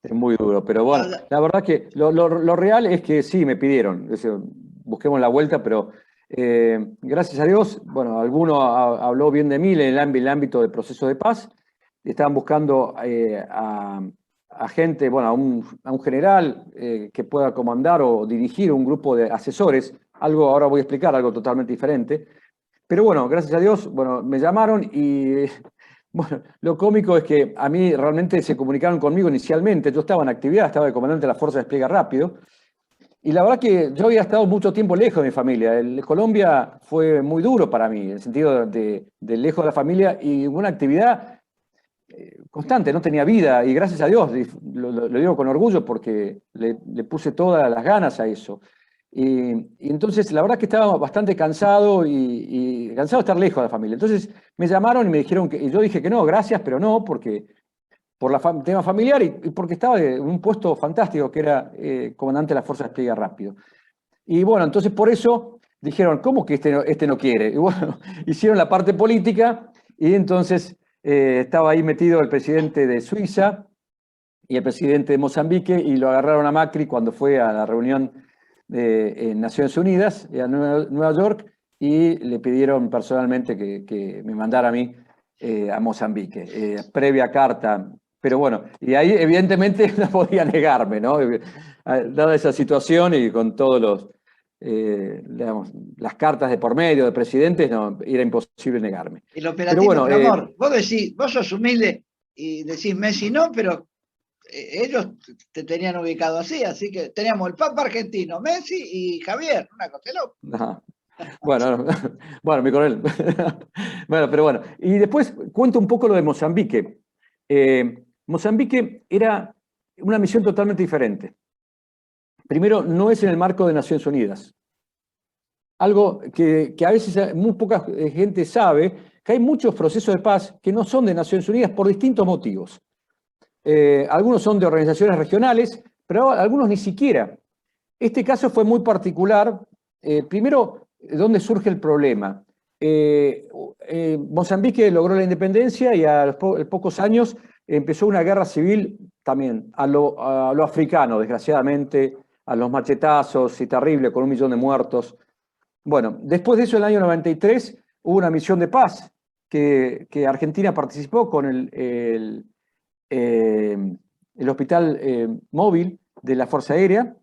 es muy duro, pero bueno, la verdad que lo real es que sí, me pidieron, es decir, busquemos la vuelta, pero gracias a Dios, bueno, alguno habló bien de mí en el ámbito del proceso de paz, estaban buscando a gente, bueno, a un general que pueda comandar o dirigir un grupo de asesores, algo, ahora voy a explicar, algo totalmente diferente, pero bueno, gracias a Dios, bueno, me llamaron y bueno, lo cómico es que a mí realmente se comunicaron conmigo inicialmente. Yo estaba en actividad, estaba de comandante de la Fuerza de Despliegue Rápido. Y la verdad que yo había estado mucho tiempo lejos de mi familia. Colombia fue muy duro para mí, en el sentido de lejos de la familia y una actividad constante, no tenía vida. Y gracias a Dios, lo digo con orgullo porque le puse todas las ganas a eso. Y entonces la verdad que estaba bastante cansado y cansado de estar lejos de la familia. Entonces me llamaron y me dijeron que, y yo dije que no, gracias, pero no, porque por el tema familiar y porque estaba en un puesto fantástico que era comandante de la Fuerza de Despliegue Rápido. Y bueno, entonces por eso dijeron, ¿cómo que este no quiere? Y bueno, hicieron la parte política y entonces estaba ahí metido el presidente de Suiza y el presidente de Mozambique y lo agarraron a Macri cuando fue a la reunión en Naciones Unidas, a Nueva York, y le pidieron personalmente que me mandara a mí a Mozambique, previa carta. Pero bueno, y ahí evidentemente no podía negarme, ¿no? Dada esa situación y con todos digamos, las cartas de por medio de presidentes, no, era imposible negarme. El Pero operativo bueno, Clamor, vos decís, vos sos humilde y decís Messi no, pero ellos te tenían ubicado así que teníamos el Papa argentino, Messi y Javier, una cosa de loco. ajá. Bueno, bueno, mi coronel. Bueno, pero bueno. Y después cuento un poco lo de Mozambique. Mozambique era una misión totalmente diferente. Primero, no es en el marco de Naciones Unidas. Algo que a veces muy poca gente sabe, que hay muchos procesos de paz que no son de Naciones Unidas por distintos motivos. Algunos son de organizaciones regionales, pero algunos ni siquiera. Este caso fue muy particular. Primero, ¿dónde surge el problema? Mozambique logró la independencia y a los pocos años empezó una guerra civil también a lo africano, desgraciadamente, a los machetazos y terrible, con 1 millón de muertos. Bueno, después de eso, en el año 93, hubo una misión de paz que Argentina participó con el hospital móvil de la Fuerza Aérea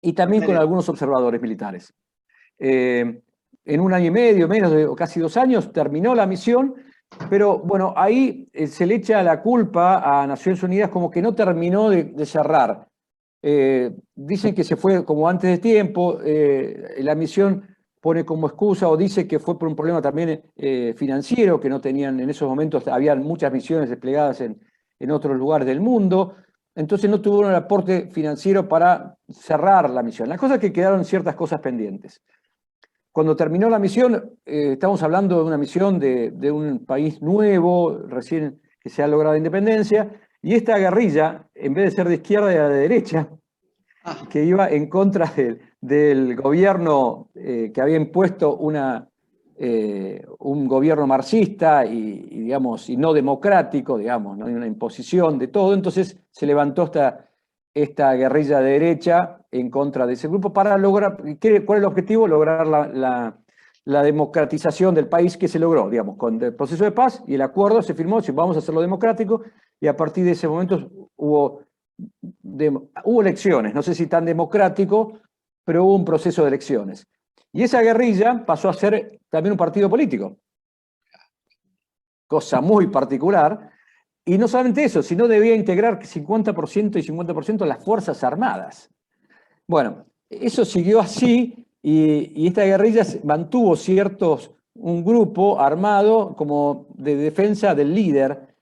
y también con algunos observadores militares. En 1 año y medio, menos de casi 2 años, terminó la misión, pero bueno, ahí se le echa la culpa a Naciones Unidas como que no terminó de cerrar. Dicen que se fue como antes de tiempo, la misión pone como excusa o dice que fue por un problema también financiero, que no tenían en esos momentos, habían muchas misiones desplegadas en otros lugares del mundo, entonces no tuvieron el aporte financiero para cerrar la misión. La cosa es que quedaron ciertas cosas pendientes. Cuando terminó la misión, estamos hablando de una misión de un país nuevo, recién que se ha logrado la independencia, y esta guerrilla, en vez de ser de izquierda, era de derecha, que iba en contra del gobierno que había impuesto un gobierno marxista digamos, y no democrático, digamos, ¿no? Una imposición de todo. Entonces se levantó esta guerrilla de derecha en contra de ese grupo para lograr, ¿cuál es el objetivo? Lograr la democratización del país, que se logró, digamos, con el proceso de paz y el acuerdo se firmó, si vamos a hacerlo democrático, y a partir de ese momento hubo elecciones, no sé si tan democrático, pero hubo un proceso de elecciones. Y esa guerrilla pasó a ser también un partido político, cosa muy particular, y no solamente eso, sino debía integrar 50% y 50% las Fuerzas Armadas. Bueno, eso siguió así y esta guerrilla mantuvo un grupo armado como de defensa del líder.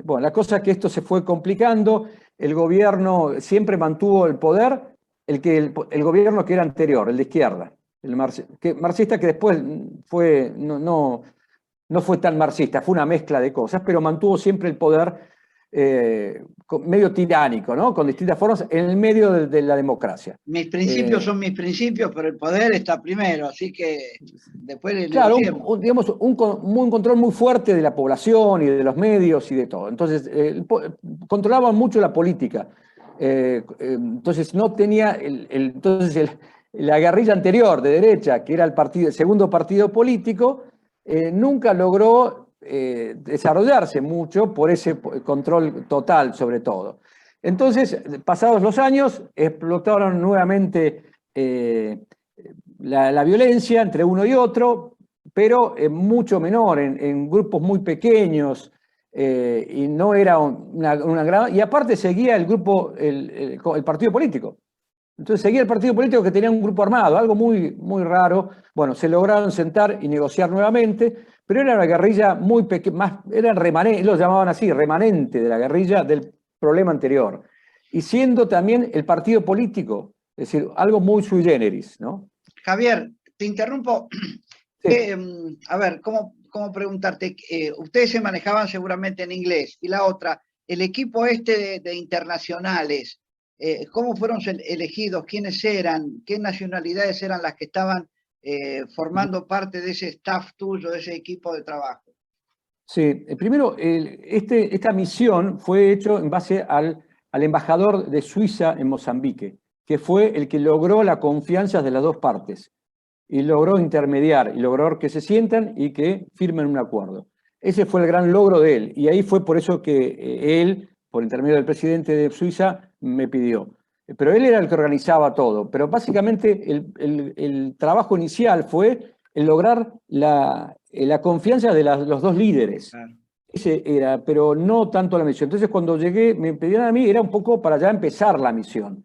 Bueno, la cosa es que esto se fue complicando, el gobierno siempre mantuvo el poder, el gobierno que era anterior, el de izquierda, marxista que después no fue tan marxista, fue una mezcla de cosas, pero mantuvo siempre el poder medio tiránico, ¿no? Con distintas formas, en el medio de la democracia. Mis principios son mis principios, pero el poder está primero, así que después le Claro, negociemos. digamos, un control muy fuerte de la población y de los medios y de todo. Entonces, controlaban mucho la política. Entonces, no tenía la guerrilla anterior de derecha, que era el segundo partido político, nunca logró desarrollarse mucho por ese control total sobre todo. Entonces, pasados los años, explotaron nuevamente la violencia entre uno y otro, pero mucho menor, en grupos muy pequeños, y no era una gran... Y aparte seguía el grupo, el partido político. Entonces seguía el partido político que tenía un grupo armado, algo muy, muy raro. Bueno, se lograron sentar y negociar nuevamente, pero era una guerrilla muy pequeña, era remanente, lo llamaban así, remanente de la guerrilla del problema anterior. Y siendo también el partido político, es decir, algo muy sui generis, ¿no? Javier, te interrumpo. Sí. A ver, ¿cómo preguntarte? Ustedes se manejaban seguramente en inglés. Y la otra, el equipo de internacionales, ¿cómo fueron elegidos? ¿Quiénes eran? ¿Qué nacionalidades eran las que estaban formando parte de ese staff tuyo, de ese equipo de trabajo? Sí, primero, esta misión fue hecho en base al embajador de Suiza en Mozambique, que fue el que logró la confianza de las dos partes y logró intermediar y logró que se sientan y que firmen un acuerdo. Ese fue el gran logro de él y ahí fue por eso que él, por intermedio del presidente de Suiza, me pidió. Pero él era el que organizaba todo, pero básicamente el trabajo inicial fue el lograr la confianza de los dos líderes. Claro. Ese era, pero no tanto la misión. Entonces cuando llegué, me pedían a mí, era un poco para ya empezar la misión.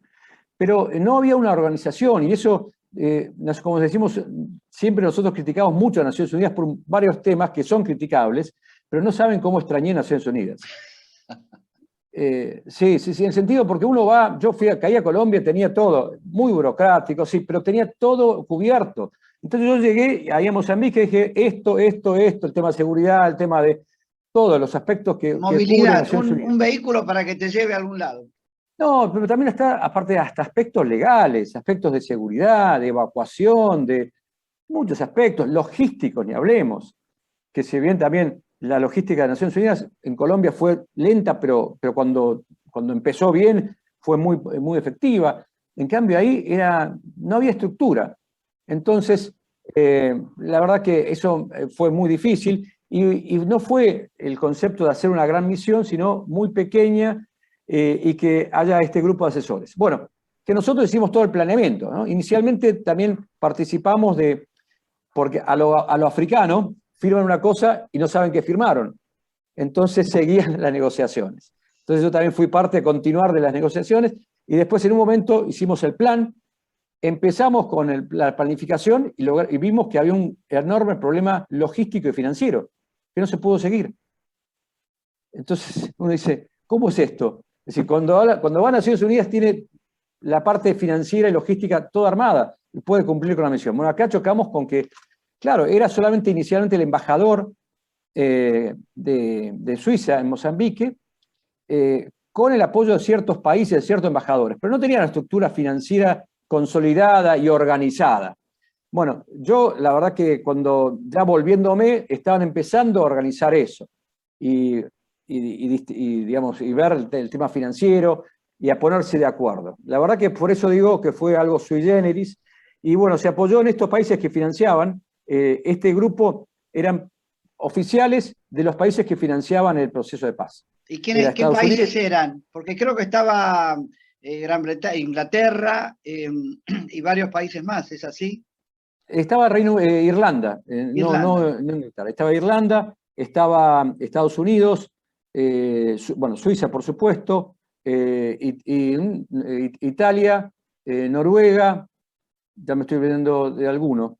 Pero no había una organización y eso, como decimos, siempre nosotros criticamos mucho a Naciones Unidas por varios temas que son criticables, pero no saben cómo extrañé Naciones Unidas. Sí, en el sentido porque uno va, caí a Colombia, tenía todo, muy burocrático, sí, pero tenía todo cubierto. Entonces yo llegué ahí a Mozambique y dije, esto, el tema de seguridad, el tema de todos los aspectos que movilidad, un vehículo para que te lleve a algún lado. No, pero también está, aparte, hasta aspectos legales, aspectos de seguridad, de evacuación, de muchos aspectos, logísticos, ni hablemos, que si bien también la logística de Naciones Unidas en Colombia fue lenta, pero cuando empezó bien fue muy, muy efectiva. En cambio ahí no había estructura. Entonces, la verdad que eso fue muy difícil y no fue el concepto de hacer una gran misión, sino muy pequeña y que haya este grupo de asesores. Bueno, que nosotros hicimos todo el planeamiento, ¿no? Inicialmente también participamos porque a lo africano firman una cosa y no saben qué firmaron. Entonces seguían las negociaciones. Entonces yo también fui parte de continuar de las negociaciones y después en un momento hicimos el plan, empezamos con la planificación y vimos que había un enorme problema logístico y financiero, que no se pudo seguir. Entonces uno dice, ¿cómo es esto? Es decir, cuando va a Naciones Unidas tiene la parte financiera y logística toda armada y puede cumplir con la misión. Bueno, acá chocamos con que, claro, era solamente inicialmente el embajador de Suiza en Mozambique, con el apoyo de ciertos países, de ciertos embajadores, pero no tenía la estructura financiera consolidada y organizada. Bueno, yo la verdad que cuando ya volviéndome estaban empezando a organizar eso y ver el tema financiero y a ponerse de acuerdo. La verdad que por eso digo que fue algo sui generis y bueno, se apoyó en estos países que financiaban. Este grupo eran oficiales de los países que financiaban el proceso de paz. ¿Y qué países eran? Porque creo que estaba Gran Bretaña, Inglaterra y varios países más, ¿es así? Estaba Irlanda, no Inglaterra. Estaba Irlanda, estaba Estados Unidos, bueno, Suiza, por supuesto, Italia, Noruega, ya me estoy olvidando de alguno.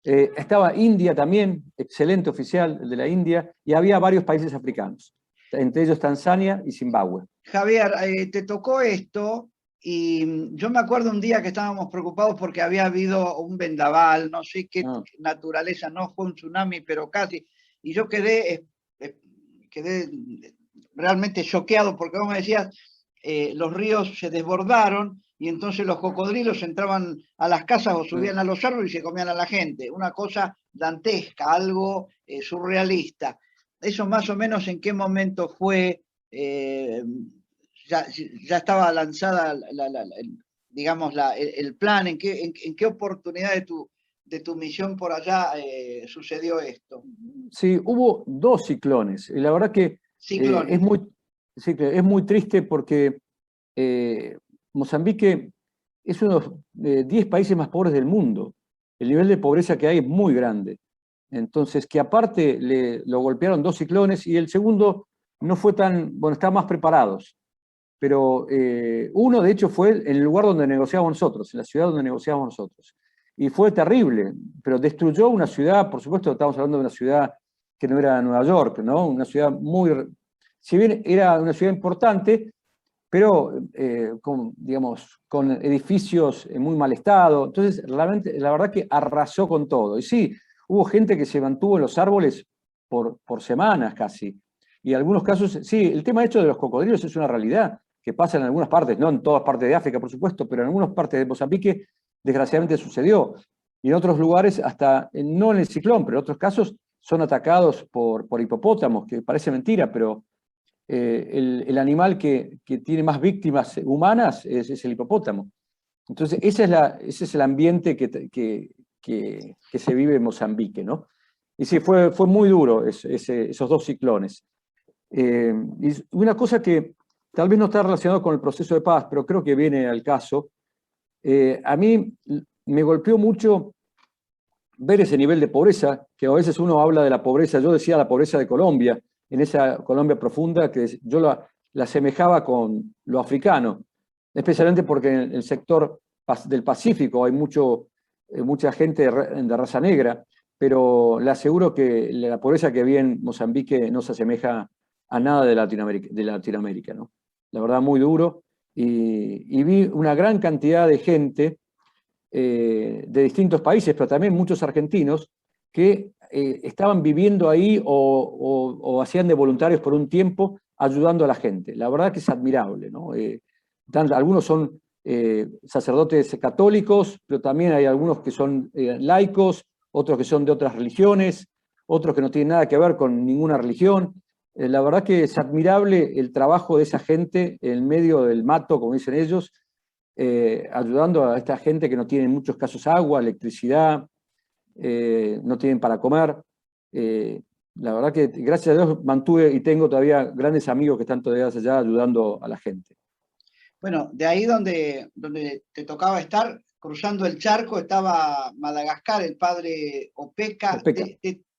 Estaba India también, excelente oficial de la India, y había varios países africanos, entre ellos Tanzania y Zimbabue. Javier, te tocó esto, y yo me acuerdo un día que estábamos preocupados porque había habido un vendaval, no sé qué naturaleza, no fue un tsunami, pero casi, y yo quedé realmente choqueado, porque vos me decías, los ríos se desbordaron y entonces los cocodrilos entraban a las casas o subían a los árboles y se comían a la gente. Una cosa dantesca, algo surrealista. ¿Eso más o menos en qué momento fue? Ya estaba lanzada, digamos, el plan, ¿en qué oportunidad de tu misión por allá sucedió esto? Sí, hubo 2 ciclones. Y la verdad que Ciclones. es muy triste porque Mozambique es uno de los 10 países más pobres del mundo. El nivel de pobreza que hay es muy grande. Entonces, que aparte lo golpearon 2 ciclones y el segundo no fue tan, bueno, estaban más preparados. Pero uno, de hecho, fue en el lugar donde negociábamos nosotros, en la ciudad donde negociábamos nosotros. Y fue terrible, pero destruyó una ciudad, por supuesto, estamos hablando de una ciudad que no era Nueva York, ¿no? Una ciudad muy, si bien era una ciudad importante, pero digamos, con edificios en muy mal estado. Entonces, realmente, la verdad que arrasó con todo. Y sí, hubo gente que se mantuvo en los árboles por semanas casi. Y en algunos casos, sí, el tema hecho de los cocodrilos es una realidad que pasa en algunas partes, no en todas partes de África, por supuesto, pero en algunas partes de Mozambique, desgraciadamente sucedió. Y en otros lugares, hasta no en el ciclón, pero en otros casos, son atacados por hipopótamos, que parece mentira, pero el animal que tiene más víctimas humanas es el hipopótamo. Entonces, ese es el ambiente que se vive en Mozambique, ¿no? Y sí, fue muy duro esos 2 ciclones. Y una cosa que tal vez no está relacionado con el proceso de paz, pero creo que viene al caso, a mí me golpeó mucho ver ese nivel de pobreza, que a veces uno habla de la pobreza, yo decía la pobreza de Colombia, en esa Colombia profunda, que yo la asemejaba con lo africano, especialmente porque en el sector del Pacífico hay mucha gente de raza negra, pero le aseguro que la pobreza que vi en Mozambique no se asemeja a nada de Latinoamérica, ¿no? La verdad, muy duro, y vi una gran cantidad de gente de distintos países, pero también muchos argentinos, que estaban viviendo ahí o hacían de voluntarios por un tiempo ayudando a la gente. La verdad que es admirable, ¿no? Algunos son sacerdotes católicos, pero también hay algunos que son laicos, otros que son de otras religiones, otros que no tienen nada que ver con ninguna religión. La verdad que es admirable el trabajo de esa gente en medio del mato, como dicen ellos, ayudando a esta gente que no tiene en muchos casos agua, electricidad, no tienen para comer. La verdad que gracias a Dios mantuve y tengo todavía grandes amigos que están todavía allá ayudando a la gente. Bueno, de ahí donde te tocaba estar, cruzando el charco, estaba Madagascar, el padre Opeka.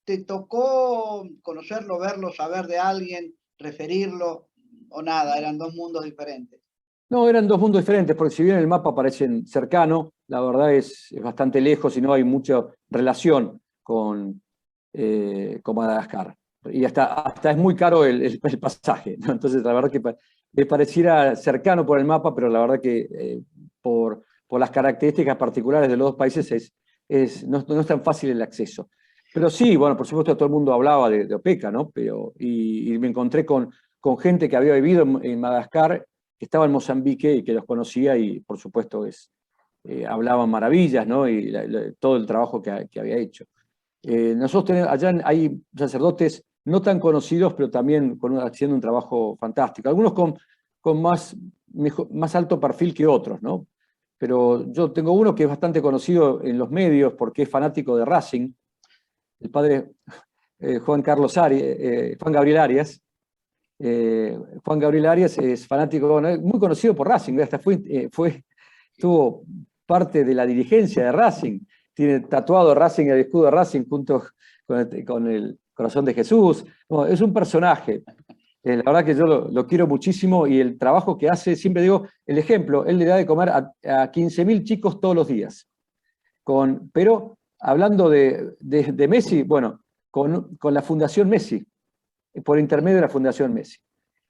¿Te tocó conocerlo, verlo, saber de alguien, referirlo o nada? Eran 2 mundos diferentes. No, eran 2 mundos diferentes, porque si bien el mapa parecen cercano, la verdad es bastante lejos y no hay mucha relación con Madagascar. Y hasta es muy caro el pasaje, ¿no? Entonces, la verdad que me pareciera cercano por el mapa, pero la verdad que por las características particulares de los 2 países no es tan fácil el acceso. Pero sí, bueno, por supuesto todo el mundo hablaba de Opeka, ¿no? Y me encontré con gente que había vivido en Madagascar, que estaba en Mozambique y que los conocía y por supuesto hablaban maravillas, ¿no? Y todo el trabajo que había hecho. Nosotros allá hay sacerdotes no tan conocidos, pero también haciendo un trabajo fantástico. Algunos con más alto perfil que otros, ¿no? Pero yo tengo uno que es bastante conocido en los medios porque es fanático de Racing, el padre Juan Gabriel Arias. Juan Gabriel Arias es fanático, muy conocido por Racing, hasta tuvo parte de la dirigencia de Racing, tiene tatuado Racing, el escudo de Racing junto con el corazón de Jesús. No, es un personaje. La verdad que yo lo quiero muchísimo y el trabajo que hace, siempre digo, el ejemplo, él le da de comer a 15.000 chicos todos los días. Pero hablando de Messi, bueno, con la Fundación Messi, por intermedio de la Fundación Messi.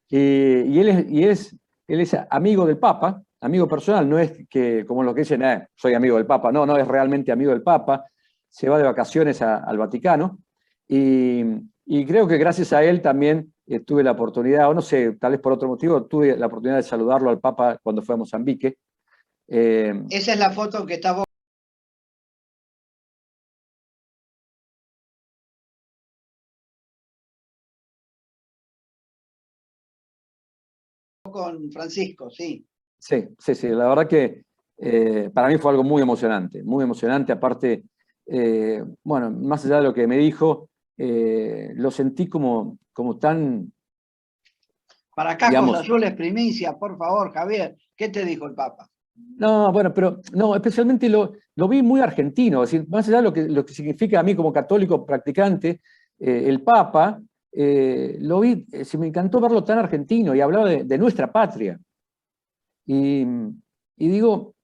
Y él es amigo del Papa, amigo personal, no es que, como lo que dicen, soy amigo del Papa, no es realmente amigo del Papa, se va de vacaciones al Vaticano, y Y creo que gracias a él también tuve la oportunidad, o no sé, tal vez por otro motivo, tuve la oportunidad de saludarlo al Papa cuando fue a Mozambique. Esa es la foto que está vos con Francisco, sí. Sí, sí, sí, la verdad que para mí fue algo muy emocionante, aparte, bueno, más allá de lo que me dijo, lo sentí como tan, Para Cascos digamos, Azules, primicia, por favor, Javier. ¿Qué te dijo el Papa? no, bueno, pero no, especialmente lo vi muy argentino, es decir, más allá de lo que significa a mí como católico practicante, el Papa, se me encantó verlo tan argentino y hablaba de nuestra patria. Y, y digo,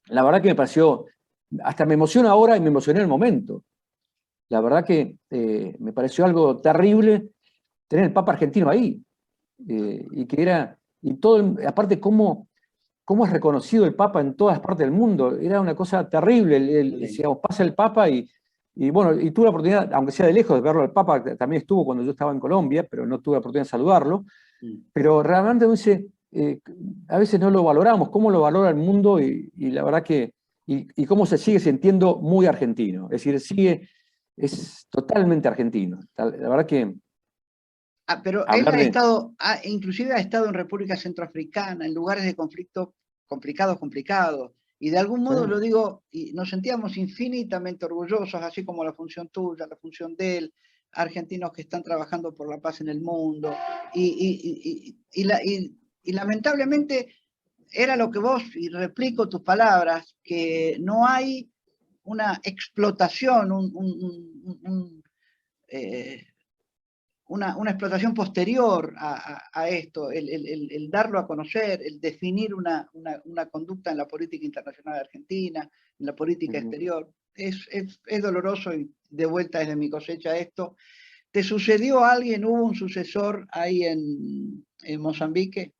la verdad que me pareció, hasta me emociona ahora y me emocioné en el momento. La verdad que me pareció algo terrible tener el Papa argentino ahí. Y que era, y todo, aparte cómo es reconocido el Papa en todas partes del mundo. Era una cosa terrible. Digamos, pasa el Papa y bueno, y tuve la oportunidad, aunque sea de lejos, de verlo al Papa, que también estuvo cuando yo estaba en Colombia, pero no tuve la oportunidad de saludarlo. Pero realmente a veces no lo valoramos, cómo lo valora el mundo y la verdad que, y cómo se sigue sintiendo muy argentino. Es decir, es totalmente argentino. La verdad que Pero él hablar ha de... estado, inclusive ha estado en República Centroafricana, en lugares de conflicto complicados. Y de algún modo lo digo, y nos sentíamos infinitamente orgullosos, así como la función tuya, la función de él, argentinos que están trabajando por la paz en el mundo. Y lamentablemente era lo que vos, y replico tus palabras, que no hay una explotación, una explotación posterior a esto, el darlo a conocer, el definir una conducta en la política internacional argentina, en la política exterior. Es doloroso y de vuelta desde mi cosecha esto. ¿Te sucedió a alguien, hubo un sucesor ahí en Mozambique?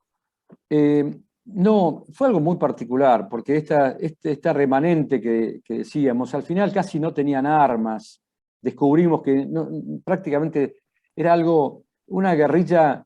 No, fue algo muy particular, porque esta remanente que decíamos, al final casi no tenían armas. Descubrimos que prácticamente era una guerrilla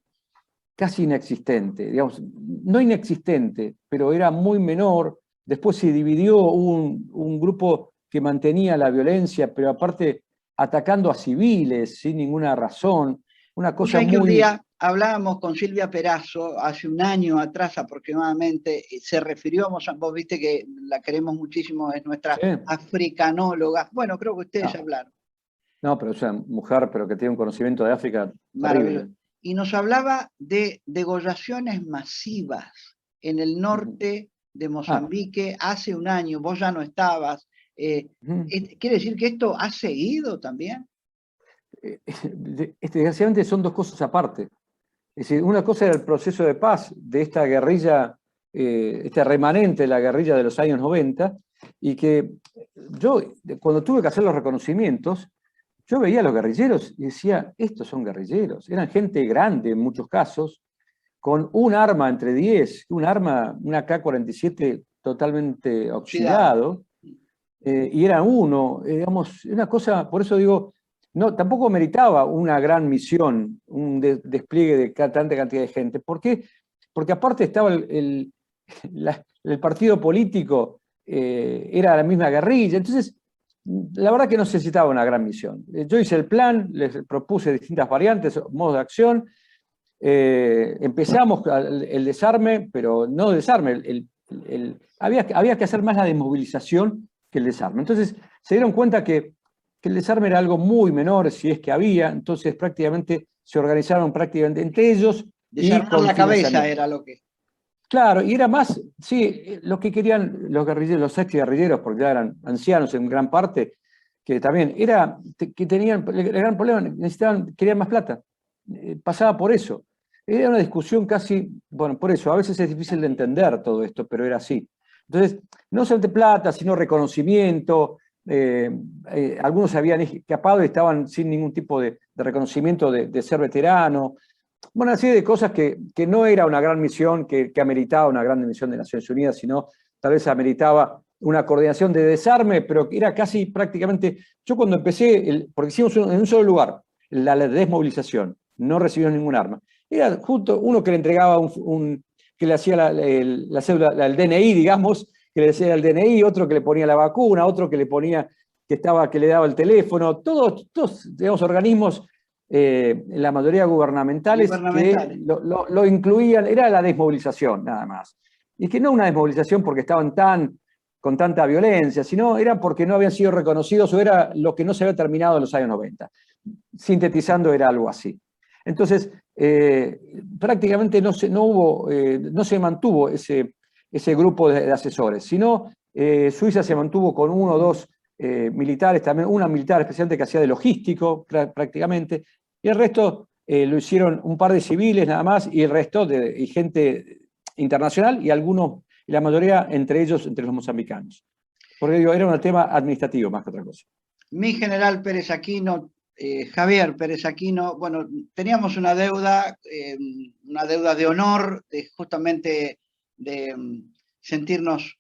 casi inexistente, digamos, no inexistente, pero era muy menor. Después se dividió un grupo que mantenía la violencia, pero aparte atacando a civiles sin ninguna razón. Una cosa Sabés que un muy... día hablábamos con Silvia Perazo, hace un año atrás aproximadamente, se refirió a Mozambique, vos viste que la queremos muchísimo, es nuestra Sí. africanóloga. Bueno, creo que ustedes hablaron. No, pero es una mujer, pero que tiene un conocimiento de África Maravilloso. terrible. Y nos hablaba de degollaciones masivas en el norte de Mozambique hace un año, vos ya no estabas. ¿Quiere decir que esto ha seguido también? Desgraciadamente son dos cosas aparte. Es decir, una cosa era el proceso de paz de esta guerrilla, este remanente de la guerrilla de los años 90, y que yo, cuando tuve que hacer los reconocimientos, yo veía a los guerrilleros y decía, estos son guerrilleros. Eran gente grande en muchos casos, con un arma entre 10, una AK-47 totalmente oxidado, y era uno, digamos, una cosa, por eso digo, no, tampoco meritaba una gran misión, un despliegue de tanta cantidad de gente. ¿Por qué? Porque aparte estaba el partido político, era la misma guerrilla, entonces la verdad que no necesitaba una gran misión. Yo hice el plan, les propuse distintas variantes, modos de acción, empezamos el desarme, pero no desarme, había que hacer más la desmovilización que el desarme. Entonces se dieron cuenta que el desarme era algo muy menor, si es que había, entonces prácticamente se organizaron prácticamente entre ellos. Desarmar la cabeza era lo que... Claro, y era más, sí, lo que querían los guerrilleros, los ex guerrilleros, porque ya eran ancianos en gran parte, que también era que tenían el gran problema, querían más plata. Pasaba por eso. Era una discusión casi, bueno, por eso, a veces es difícil de entender todo esto, pero era así. Entonces, no solamente plata, sino reconocimiento. Algunos se habían escapado y estaban sin ningún tipo de reconocimiento de ser veterano. Bueno, una serie de cosas que no era una gran misión, que ameritaba una gran misión de Naciones Unidas, sino tal vez ameritaba una coordinación de desarme, pero que era casi prácticamente... Yo cuando empecé, porque hicimos en un solo lugar, la desmovilización, no recibieron ningún arma. Era justo uno que le entregaba que le hacía la cédula, el DNI, digamos, que le decía el DNI, otro que le ponía la vacuna, otro que le ponía, que le daba el teléfono, todos digamos, organismos, la mayoría gubernamentales, que lo incluían, era la desmovilización nada más. Y que no una desmovilización porque estaban con tanta violencia, sino era porque no habían sido reconocidos o era lo que no se había terminado en los años 90. Sintetizando, era algo así. Entonces, prácticamente no se mantuvo ese grupo de asesores, sino Suiza se mantuvo con uno o dos militares, también una militar especialmente que hacía de logístico prácticamente, y el resto lo hicieron un par de civiles nada más, y el resto y gente internacional, y la mayoría entre ellos, entre los mozambicanos. Porque digo, era un tema administrativo más que otra cosa. Mi general Pérez Aquino, Javier Pérez Aquino, bueno, teníamos una deuda de honor, justamente de sentirnos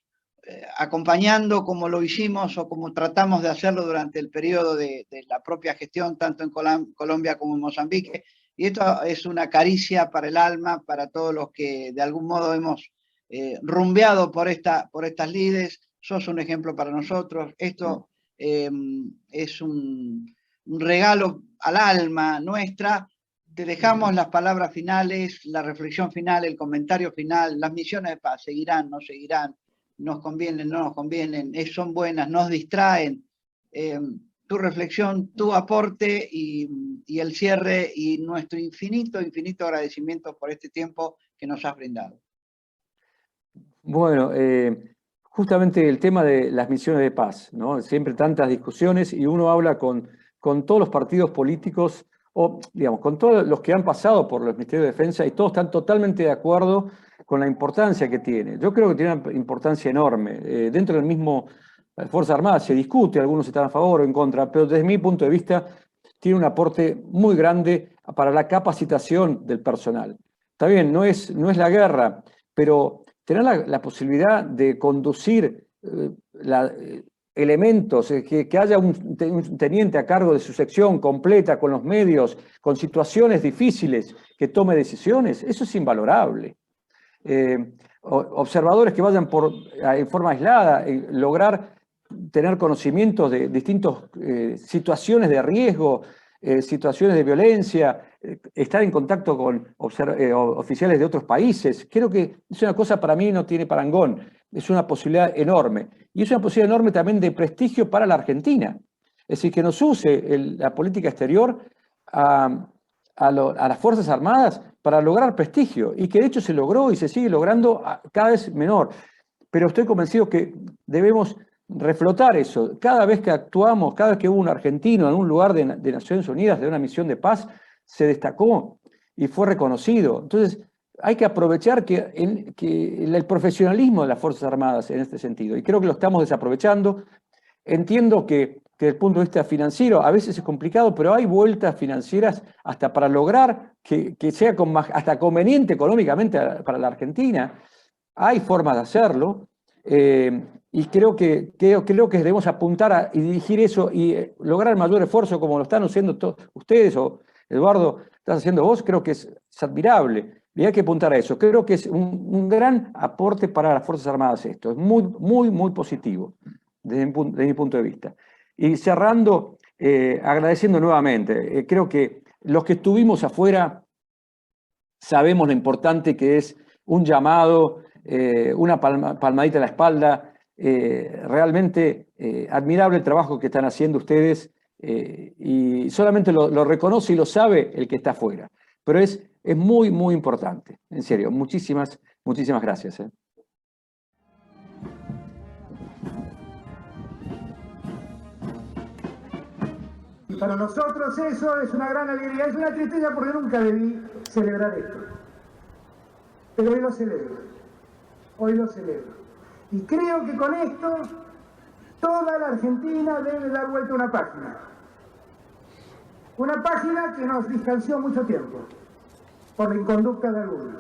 acompañando como lo hicimos o como tratamos de hacerlo durante el periodo de la propia gestión, tanto en Colombia como en Mozambique. Y esto es una caricia para el alma, para todos los que de algún modo hemos rumbeado por estas lides. Sos un ejemplo para nosotros. Esto es un regalo al alma nuestra. Te dejamos las palabras finales, la reflexión final, el comentario final. Las misiones de paz seguirán, no seguirán, nos convienen, no nos convienen, son buenas, nos distraen. Tu reflexión, tu aporte y el cierre y nuestro infinito agradecimiento por este tiempo que nos has brindado. Bueno, justamente el tema de las misiones de paz, ¿no? Siempre tantas discusiones y uno habla con todos los partidos políticos o, digamos, con todos los que han pasado por los Ministerios de Defensa y todos están totalmente de acuerdo con la importancia que tiene. Yo creo que tiene una importancia enorme. Dentro del mismo Fuerzas Armadas se discute, algunos están a favor o en contra, pero desde mi punto de vista tiene un aporte muy grande para la capacitación del personal. Está bien, no es la guerra, pero tener la posibilidad de conducir elementos, que haya un teniente a cargo de su sección completa, con los medios, con situaciones difíciles, que tome decisiones, eso es invalorable. Observadores que vayan en forma aislada, lograr tener conocimientos de distintas situaciones de riesgo, situaciones de violencia, estar en contacto con oficiales de otros países. Creo que es una cosa, para mí no tiene parangón, es una posibilidad enorme. Y es una posibilidad enorme también de prestigio para la Argentina. Es decir, que nos use la política exterior a las Fuerzas Armadas para lograr prestigio, y que de hecho se logró y se sigue logrando cada vez menor. Pero estoy convencido que debemos reflotar eso. Cada vez que actuamos, cada vez que hubo un argentino en un lugar de Naciones Unidas, de una misión de paz, se destacó y fue reconocido. Entonces, hay que aprovechar que el profesionalismo de las Fuerzas Armadas en este sentido, y creo que lo estamos desaprovechando. Entiendo que desde el punto de vista financiero a veces es complicado, pero hay vueltas financieras hasta para lograr que sea hasta conveniente económicamente para la Argentina. Hay formas de hacerlo, y creo que debemos apuntar y dirigir eso y lograr mayor esfuerzo como lo están haciendo ustedes, o Eduardo, estás haciendo vos. Creo que es admirable y hay que apuntar a eso. Creo que es un gran aporte para las Fuerzas Armadas esto. Es muy, muy, muy positivo desde mi punto de vista. Y cerrando, agradeciendo nuevamente, creo que los que estuvimos afuera sabemos lo importante que es un llamado, una palmadita en la espalda. Realmente admirable el trabajo que están haciendo ustedes, y solamente lo reconoce y lo sabe el que está afuera. Pero es muy, muy importante. En serio, muchísimas gracias. Para nosotros eso es una gran alegría, es una tristeza porque nunca debí celebrar esto. Pero hoy lo celebro. Y creo que con esto toda la Argentina debe dar vuelta a una página. Una página que nos distanció mucho tiempo por la inconducta de algunos.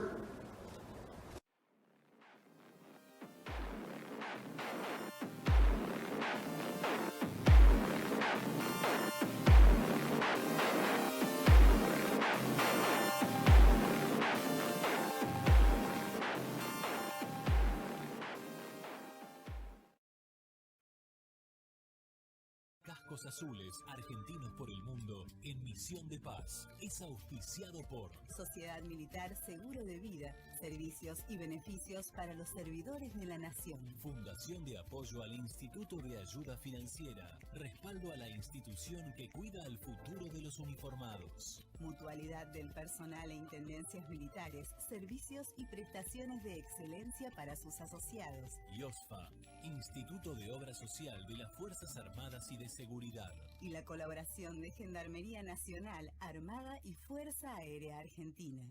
Cascos Azules, argentinos por el mundo, en misión de paz. Es auspiciado por Sociedad Militar Seguro de Vida, servicios y beneficios para los servidores de la Nación. Fundación de Apoyo al Instituto de Ayuda Financiera, respaldo a la institución que cuida el futuro de los uniformados. Mutualidad del personal e intendencias militares, servicios y prestaciones de excelencia para sus asociados. IOSFA, Instituto de Obra Social de las Fuerzas Armadas y de Seguridad. Y la colaboración de Gendarmería Nacional, Armada y Fuerza Aérea Argentina.